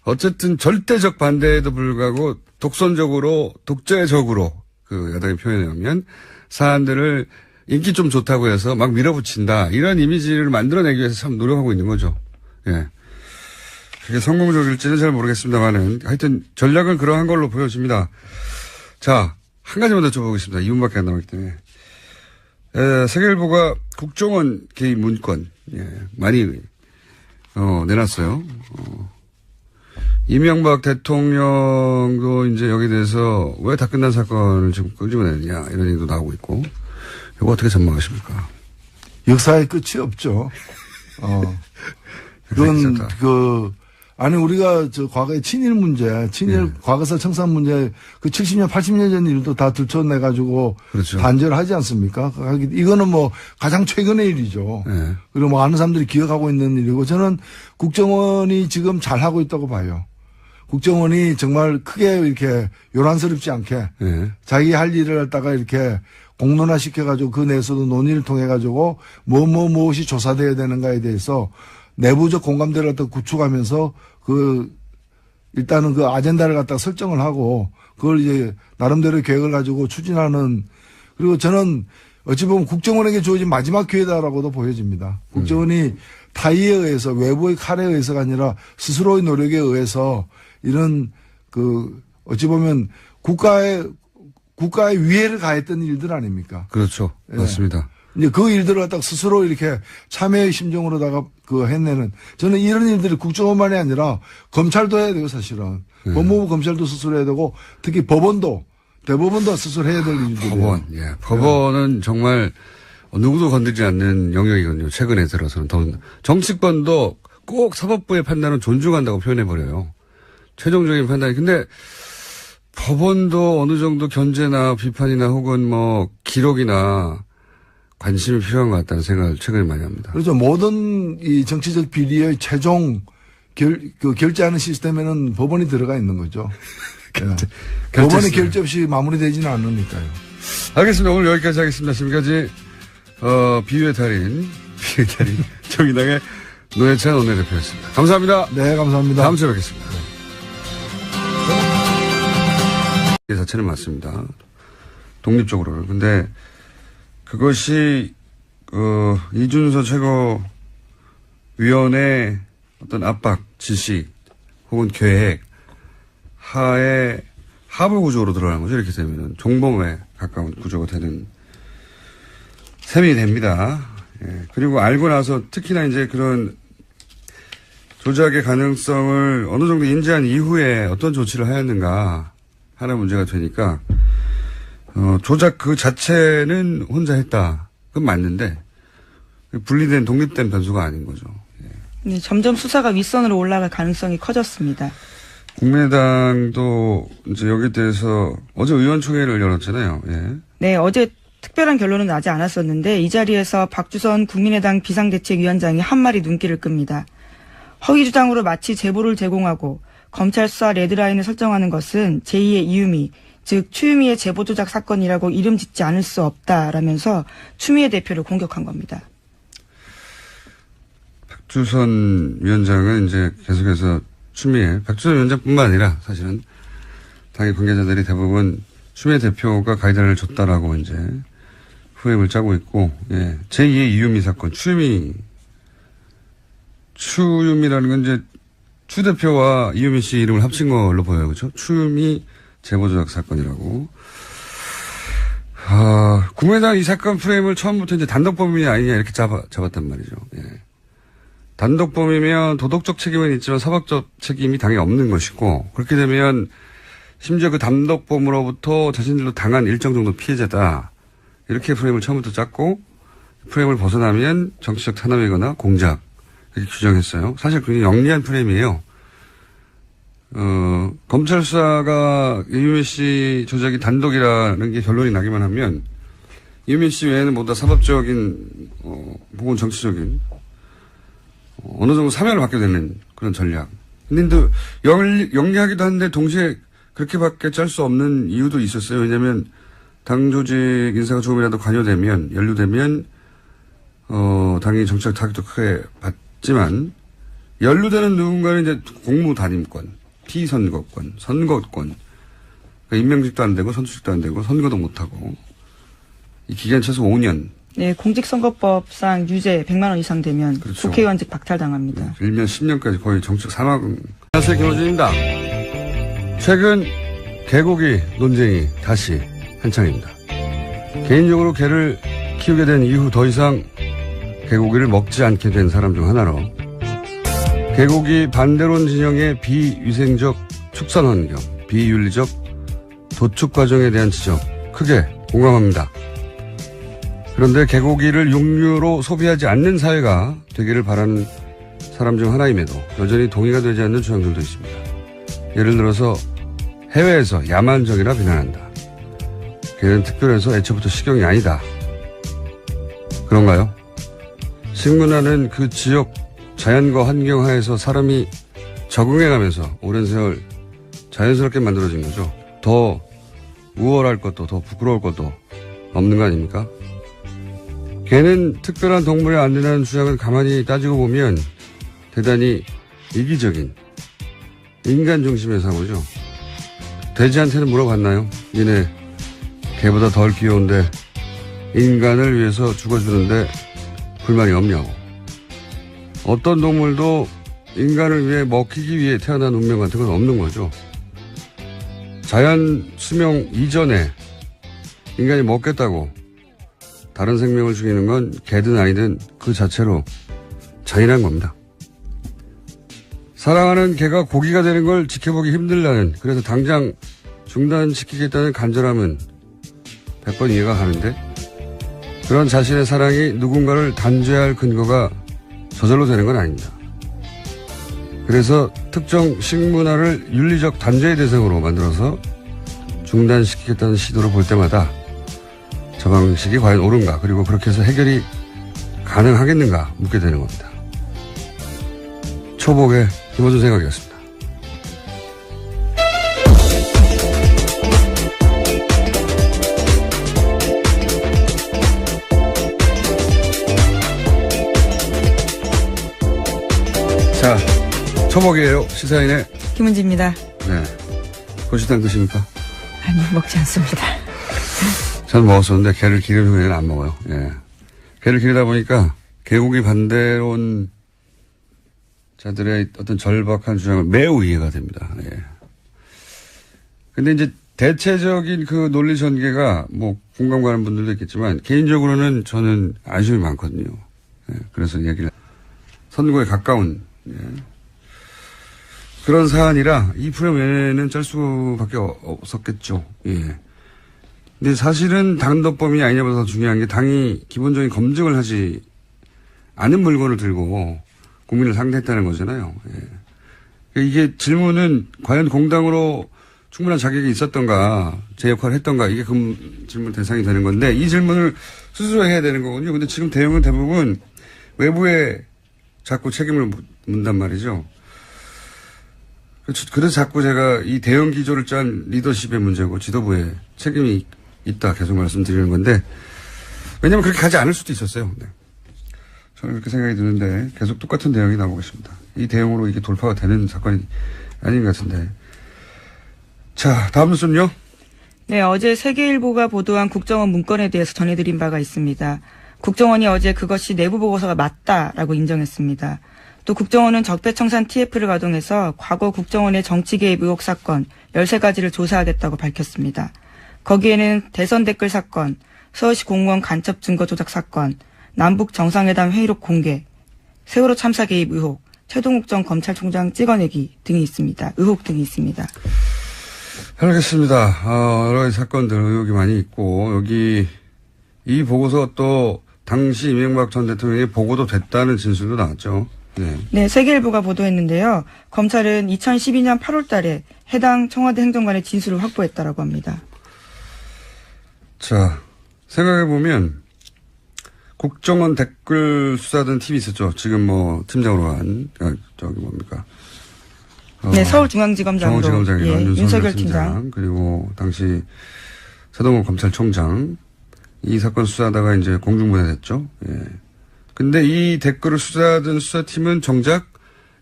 어쨌든 절대적 반대에도 불구하고 독재적으로 그 야당의 표현에 의하면 사안들을 인기 좀 좋다고 해서 막 밀어붙인다. 이런 이미지를 만들어내기 위해서 참 노력하고 있는 거죠. 예. 그게 성공적일지는 잘 모르겠습니다만은 하여튼 전략은 그러한 걸로 보여집니다. 자, 한 가지만 더 여쭤보겠습니다. 2분밖에 안 남았기 때문에. 세계일보가 국정원 개입 문건, 많이, 내놨어요. 이명박 대통령도 이제 여기에 대해서 왜 다 끝난 사건을 지금 끄집어내느냐 이런 얘기도 나오고 있고. 이거 어떻게 전망하십니까? 역사의 끝이 없죠. 그건 아니 우리가 저 과거의 친일 문제, 과거사 청산 문제 그 70년, 80년 전 일도 다 들춰내 가지고 그렇죠. 단죄를 하지 않습니까? 이거는 뭐 가장 최근의 일이죠. 네. 그리고 뭐 많은 사람들이 기억하고 있는 일이고 저는 국정원이 지금 잘 하고 있다고 봐요. 국정원이 정말 크게 이렇게 요란스럽지 않게 네. 자기 할 일을 갖다가 이렇게 공론화 시켜가지고 그 내에서도 논의를 통해가지고 무엇이 조사되어야 되는가에 대해서 내부적 공감대를 갖다 구축하면서 일단은 그 아젠다를 갖다가 설정을 하고 그걸 이제 나름대로 계획을 가지고 추진하는, 그리고 저는 어찌 보면 국정원에게 주어진 마지막 기회다라고도 보여집니다. 국정원이 타의에 의해서, 외부의 칼에 의해서가 아니라 스스로의 노력에 의해서 이런 어찌 보면 국가의 위해를 가했던 일들 아닙니까? 그렇죠. 예. 맞습니다. 이제 그 일들을 갖다가 스스로 이렇게 참여의 심정으로다가 해내는, 저는 이런 일들이 국정원만이 아니라 검찰도 해야 돼요, 사실은. 법무부 검찰도 스스로 해야 되고, 특히 대법원도 스스로 해야 될 일들이에요. 법원, 예. 법원은 정말 누구도 건드리지 않는 영역이거든요. 최근에 들어서는. 정치권도 꼭 사법부의 판단은 존중한다고 표현해버려요. 최종적인 판단이. 근데 법원도 어느 정도 견제나 비판이나 혹은 뭐 기록이나 관심이 필요한 것 같다는 생각을 최근에 많이 합니다. 그렇죠. 모든 이 정치적 비리의 최종 결제하는 시스템에는 법원이 들어가 있는 거죠. 법원의 결제 없이 마무리되지는 않으니까요. 알겠습니다. 오늘 여기까지 하겠습니다. 지금까지 비유의 달인 정의당의 노회찬 원내대표였습니다. 감사합니다. 네, 감사합니다. 다음 주에 뵙겠습니다. 이 자체는 맞습니다. 독립적으로는. 근데 그것이 이준서 최고위원의 어떤 압박, 지시 혹은 계획 하에 하부 구조로 들어가는 거죠. 이렇게 되면은 종범에 가까운 구조가 되는 셈이 됩니다. 예. 그리고 알고 나서 특히나 이제 그런 조작의 가능성을 어느 정도 인지한 이후에 어떤 조치를 하였는가 하는 문제가 되니까 조작 그 자체는 혼자 했다. 그건 맞는데 분리된 독립된 변수가 아닌 거죠. 예. 네, 점점 수사가 윗선으로 올라갈 가능성이 커졌습니다. 국민의당도 이제 여기에 대해서 어제 의원총회를 열었잖아요. 예. 네, 어제 특별한 결론은 나지 않았었는데 이 자리에서 박주선 국민의당 비상대책위원장이 한 말이 눈길을 끕니다. 허위 주장으로 마치 제보를 제공하고 검찰 수사 레드라인을 설정하는 것은 제2의 이유미, 즉 추미애 제보 조작 사건이라고 이름 짓지 않을 수 없다라면서 추미애 대표를 공격한 겁니다. 박주선 위원장은 이제 계속해서 박주선 위원장뿐만 아니라 사실은 당의 관계자들이 대부분 추미애 대표가 가이드라인을 줬다라고 이제 후회를 짜고 있고, 예. 제2의 이유미 사건, 추유미라는 건 이제 추 대표와 이유미 씨 이름을 합친 걸로 보여요. 그렇죠? 추유미 제보조작 사건이라고. 국민의당 이 사건 프레임을 처음부터 이제 단독범인이 아니냐 이렇게 잡았단 말이죠. 예. 단독범이면 도덕적 책임은 있지만 사법적 책임이 당연히 없는 것이고, 그렇게 되면 심지어 그 단독범으로부터 자신들도 당한 일정 정도 피해자다. 이렇게 프레임을 처음부터 짰고, 프레임을 벗어나면 정치적 탄압이거나 공작. 이렇게 규정했어요. 사실 굉장히 영리한 프레임이에요. 검찰 수사가 이유미 씨 조작이 단독이라는 게 결론이 나기만 하면 이유미 씨 외에는 모두 사법적인, 혹은 정치적인, 어느 정도 사면을 받게 되는 그런 전략. 근데 영리하기도 한데 동시에 그렇게밖에 짤 수 없는 이유도 있었어요. 왜냐하면 당 조직 인사가 조금이라도 관여되면, 연루되면, 당이 정치적 타격도 크게 받지만, 연루되는 누군가는 이제 공무 단임권, 피선거권, 선거권, 그러니까 임명직도 안 되고, 선출직도 안 되고, 선거도 못하고, 이 기간 최소 5년. 네, 공직선거법상 유죄 100만 원 이상 되면 그렇죠. 국회의원직 박탈당합니다. 일면 10년까지 거의 정치적 사망. 안녕하세요, 김호준입니다. 최근 개고기 논쟁이 다시 한창입니다. 개인적으로 개를 키우게 된 이후 더 이상 개고기를 먹지 않게 된 사람 중 하나로 개고기 반대론 진영의 비위생적 축산 환경, 비윤리적 도축 과정에 대한 지적 크게 공감합니다. 그런데 개고기를 육류로 소비하지 않는 사회가 되기를 바라는 사람 중 하나임에도 여전히 동의가 되지 않는 주장들도 있습니다. 예를 들어서 해외에서 야만적이라 비난한다. 개는 특별해서 애초부터 식용이 아니다. 그런가요? 식문화는 그 지역 자연과 환경 하에서 사람이 적응해가면서 오랜 세월 자연스럽게 만들어진 거죠. 더 우월할 것도 더 부끄러울 것도 없는 거 아닙니까? 개는 특별한 동물이 안 된다는 주장은 가만히 따지고 보면 대단히 이기적인 인간 중심의 사고죠. 돼지한테는 물어봤나요? 니네 개보다 덜 귀여운데 인간을 위해서 죽어주는데 불만이 없냐고. 어떤 동물도 인간을 위해 먹히기 위해 태어난 운명 같은 건 없는 거죠. 자연 수명 이전에 인간이 먹겠다고 다른 생명을 죽이는 건 개든 아니든 그 자체로 잔인한 겁니다. 사랑하는 개가 고기가 되는 걸 지켜보기 힘들다는, 그래서 당장 중단시키겠다는 간절함은 100번 이해가 가는데, 그런 자신의 사랑이 누군가를 단죄할 근거가 저절로 되는 건 아닙니다. 그래서 특정 식문화를 윤리적 단죄의 대상으로 만들어서 중단시키겠다는 시도를 볼 때마다 저 방식이 과연 옳은가, 그리고 그렇게 해서 해결이 가능하겠는가 묻게 되는 겁니다. 초복의 김어준 생각이었습니다. 자, 초복이에요. 시사인의 김은지입니다. 네. 고시당 드십니까? 아니, 먹지 않습니다. 저는 먹었었는데 게를 기르는 후에는 안 먹어요. 예. 게를 기르다 보니까 개고기 반대론 자들의 어떤 절박한 주장은 매우 이해가 됩니다. 예. 근데 이제 대체적인 그 논리 전개가 뭐 공감 가는 분들도 있겠지만 개인적으로는 저는 아쉬움이 많거든요. 예. 그래서 얘기를 선거에 가까운 예. 그런 사안이라 이 프레임 외에는 짤 수밖에 없었겠죠. 예. 근데 사실은 당도범이 아니냐보다 더 중요한 게 당이 기본적인 검증을 하지 않은 물건을 들고 국민을 상대했다는 거잖아요. 예. 이게 질문은 과연 공당으로 충분한 자격이 있었던가, 제 역할을 했던가, 이게 그 질문 대상이 되는 건데, 이 질문을 스스로 해야 되는 거거든요. 근데 지금 대응은 대부분 외부에 자꾸 책임을 묻는단 말이죠. 그래서 자꾸 제가 이 대응 기조를 짠 리더십의 문제고 지도부에 책임이 있다 계속 말씀드리는 건데, 왜냐면 그렇게 가지 않을 수도 있었어요. 네. 저는 그렇게 생각이 드는데 계속 똑같은 대응이 나오고 있습니다. 이 대응으로 이게 돌파가 되는 사건이 아닌 것 같은데. 자, 다음 뉴스는요? 네, 어제 세계일보가 보도한 국정원 문건에 대해서 전해드린 바가 있습니다. 국정원이 어제 그것이 내부 보고서가 맞다라고 인정했습니다. 또 국정원은 적폐청산 TF를 가동해서 과거 국정원의 정치 개입 의혹 사건 13가지를 조사하겠다고 밝혔습니다. 거기에는 대선 댓글 사건, 서울시 공무원 간첩 증거 조작 사건, 남북 정상회담 회의록 공개, 세월호 참사 개입 의혹, 최동욱 전 검찰총장 찍어내기 등이 있습니다. 의혹 등이 있습니다. 알겠습니다. 여러 가지 사건들 의혹이 많이 있고, 여기 이 보고서 또 당시 이명박 전 대통령이 보고도 됐다는 진술도 나왔죠. 네. 네, 세계일보가 보도했는데요. 검찰은 2012년 8월 달에 해당 청와대 행정관의 진술을 확보했다라고 합니다. 자, 생각해보면 국정원 댓글 수사하던 팀이 있었죠. 지금 뭐 팀장으로 간, 저기 뭡니까. 네, 서울중앙지검장으로. 서울지검장이 예, 윤석열 팀장. 팀장. 그리고 당시 최동욱 검찰총장. 이 사건 수사하다가 이제 공중분해됐죠. 예. 근데 이 댓글을 수사하던 수사팀은 정작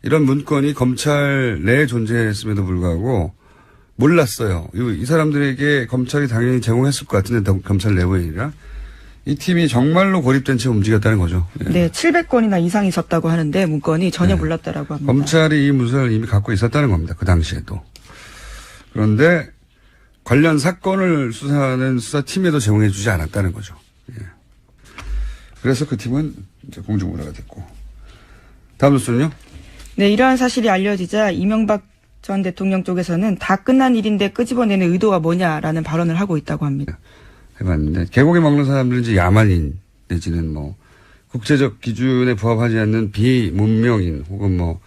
이런 문건이 검찰 내에 존재했음에도 불구하고 몰랐어요. 이 사람들에게 검찰이 당연히 제공했을 것 같은데 검찰 내부에 아니라 이 팀이 정말로 고립된 채 움직였다는 거죠. 예. 네, 700건이나 이상이 있었다고 하는데 문건이 전혀 네. 몰랐다라고 합니다. 검찰이 이 문서를 이미 갖고 있었다는 겁니다. 그 당시에도. 그런데 관련 사건을 수사하는 수사팀에도 제공해 주지 않았다는 거죠. 예. 그래서 그 팀은 이제 공중분해가 됐고. 다음 뉴스는요? 네, 이러한 사실이 알려지자 이명박 전 대통령 쪽에서는 다 끝난 일인데 끄집어내는 의도가 뭐냐라는 발언을 하고 있다고 합니다. 해봤는데 개고기 먹는 사람들은 이제 야만인 내지는 뭐 국제적 기준에 부합하지 않는 비문명인 혹은 뭐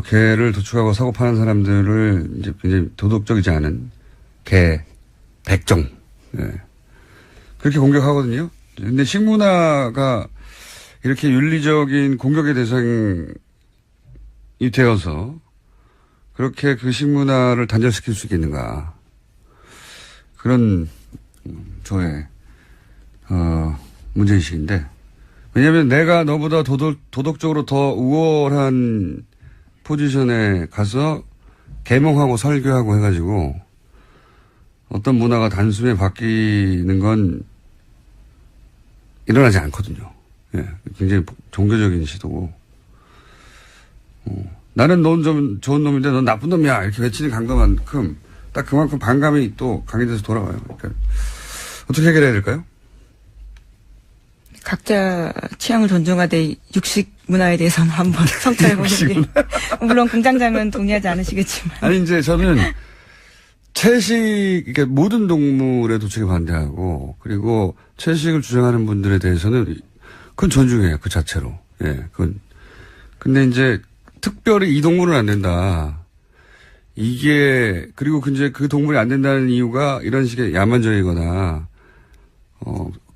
개를 도축하고 사고 파는 사람들을 이제 굉장히 도덕적이지 않은 개 백정 예. 그렇게 공격하거든요. 근데 식문화가 이렇게 윤리적인 공격의 대상이 되어서 그렇게 그 식문화를 단절시킬 수 있겠는가. 그런 저의 문제의식인데, 왜냐하면 내가 너보다 도덕적으로 더 우월한 포지션에 가서 계몽하고 설교하고 해가지고 어떤 문화가 단숨에 바뀌는 건 일어나지 않거든요. 예, 굉장히 종교적인 시도고. 나는 넌 좀 좋은 놈인데 넌 나쁜 놈이야 이렇게 외치는 강도만큼 딱 그만큼 반감이 또 강해져서 돌아와요. 그러니까 어떻게 해결해야 될까요? 각자 취향을 존중하되 육식 문화에 대해서는 한번 성찰해보는 게 물론 공장장은 동의하지 않으시겠지만 아니 이제 저는 채식 그러니까 모든 동물의 도축에 반대하고 그리고 채식을 주장하는 분들에 대해서는 그건 존중해요 그 자체로. 예, 그건 근데 이제 특별히 이 동물은 안 된다. 이게 그리고 이제 그 동물이 안 된다는 이유가 이런 식의 야만적이거나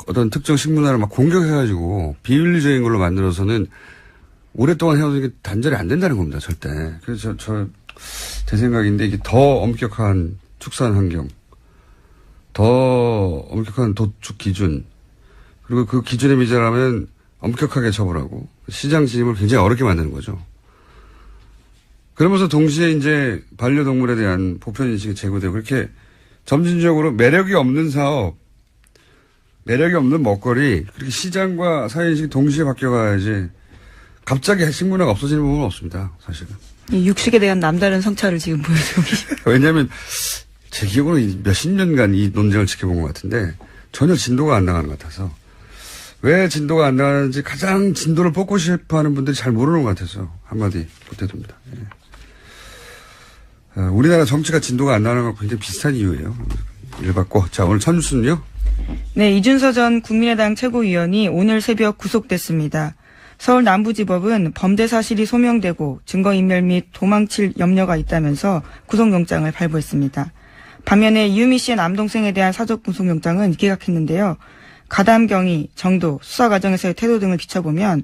어떤 특정 식문화를 막 공격해가지고 비윤리적인 걸로 만들어서는 오랫동안 해오는 게 단절이 안 된다는 겁니다, 절대. 그래서 제 생각인데 이게 더 엄격한 축산 환경, 더 엄격한 도축 기준, 그리고 그 기준에 미달하면 엄격하게 처벌하고 시장 진입을 굉장히 어렵게 만드는 거죠. 그러면서 동시에 이제 반려동물에 대한 보편인식이 제고되고 그렇게 점진적으로 매력이 없는 사업, 매력이 없는 먹거리, 그렇게 시장과 사회인식이 동시에 바뀌어가야지 갑자기 식문화가 없어지는 부분은 없습니다, 사실은. 이 육식에 대한 남다른 성찰을 지금 보여주고 계십니다. 왜냐하면 제 기억으로는 몇십 년간 이 논쟁을 지켜본 것 같은데 전혀 진도가 안 나가는 것 같아서 왜 진도가 안 나가는지 가장 진도를 뽑고 싶어하는 분들이 잘 모르는 것 같아서 한마디 보태줍니다. 예. 우리나라 정치가 진도가 안 나가는 거 굉장히 비슷한 이유예요. 읽었고 자 오늘 첫 뉴스는요. 네, 이준서 전 국민의당 최고위원이 오늘 새벽 구속됐습니다. 서울 남부지법은 범죄 사실이 소명되고 증거인멸 및 도망칠 염려가 있다면서 구속영장을 발부했습니다. 반면에 이유미 씨의 남동생에 대한 사적 구속영장은 기각했는데요. 가담 경위, 정도, 수사 과정에서의 태도 등을 비춰보면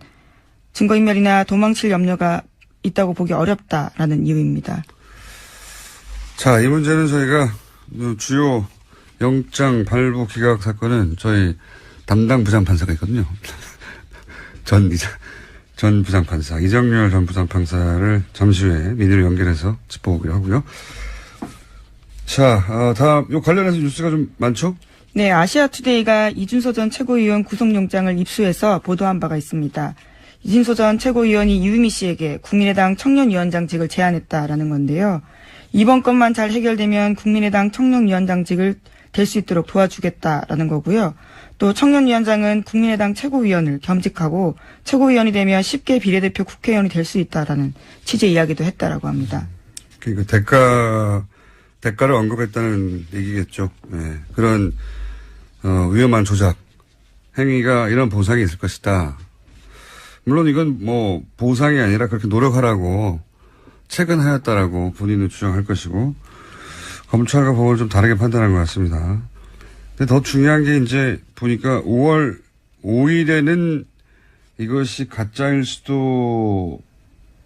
증거인멸이나 도망칠 염려가 있다고 보기 어렵다라는 이유입니다. 자, 이 문제는 저희가 주요 영장 발부 기각 사건은 저희 담당 부장판사가 있거든요. 전 부장판사, 이정열 전 부장판사를 잠시 후에 민의로 연결해서 짚어보기로 하고요. 자, 다음, 요 관련해서 뉴스가 좀 많죠? 네, 아시아투데이가 이준서 전 최고위원 구속영장을 입수해서 보도한 바가 있습니다. 이준서 전 최고위원이 이유미 씨에게 국민의당 청년위원장직을 제안했다라는 건데요. 이번 건만 잘 해결되면 국민의당 청년위원장직을 될 수 있도록 도와주겠다라는 거고요. 또 청년위원장은 국민의당 최고위원을 겸직하고 최고위원이 되면 쉽게 비례대표 국회의원이 될 수 있다라는 취지의 이야기도 했다라고 합니다. 그러니까 대가를 언급했다는 얘기겠죠. 네. 그런 위험한 조작 행위가 이런 보상이 있을 것이다. 물론 이건 뭐 보상이 아니라 그렇게 노력하라고 체근하였다라고 본인은 주장할 것이고 검찰과 법원을 좀 다르게 판단한 것 같습니다. 근데 더 중요한 게 이제 보니까 5월 5일에는 이것이 가짜일 수도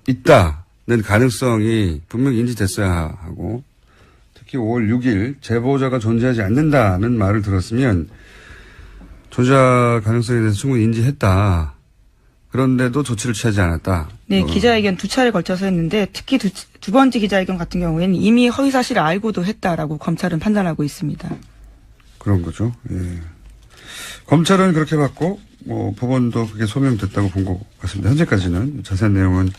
있다는 가능성이 분명히 인지됐어야 하고 특히 5월 6일 제보자가 존재하지 않는다는 말을 들었으면 조작 가능성에 대해서 충분히 인지했다. 그런데도 조치를 취하지 않았다. 네, 기자회견 2차례 걸쳐서 했는데 특히 두 번째 기자회견 같은 경우에는 이미 허위 사실을 알고도 했다라고 검찰은 판단하고 있습니다. 그런 거죠. 예. 검찰은 그렇게 봤고 법원도 그게 소명됐다고 본 것 같습니다. 현재까지는 자세한 내용은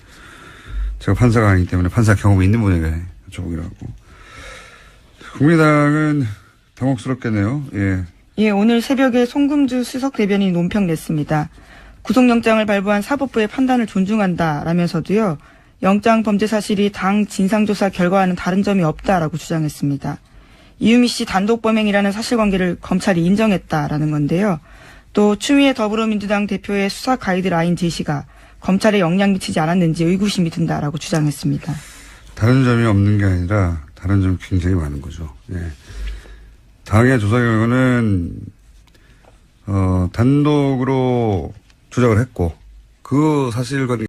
제가 판사가 아니기 때문에 판사 경험이 있는 분에게 여쭤보기로 하고. 국민의당은 당혹스럽겠네요. 예. 예, 오늘 새벽에 송금주 수석 대변인이 논평 냈습니다. 구속영장을 발부한 사법부의 판단을 존중한다라면서도요. 영장 범죄 사실이 당 진상조사 결과와는 다른 점이 없다라고 주장했습니다. 이유미 씨 단독 범행이라는 사실관계를 검찰이 인정했다라는 건데요. 또 추미애 더불어민주당 대표의 수사 가이드라인 제시가 검찰에 영향 미치지 않았는지 의구심이 든다라고 주장했습니다. 다른 점이 없는 게 아니라 다른 점이 굉장히 많은 거죠. 예. 당의 조사 결과는 단독으로 조작을 했고 그 사실관계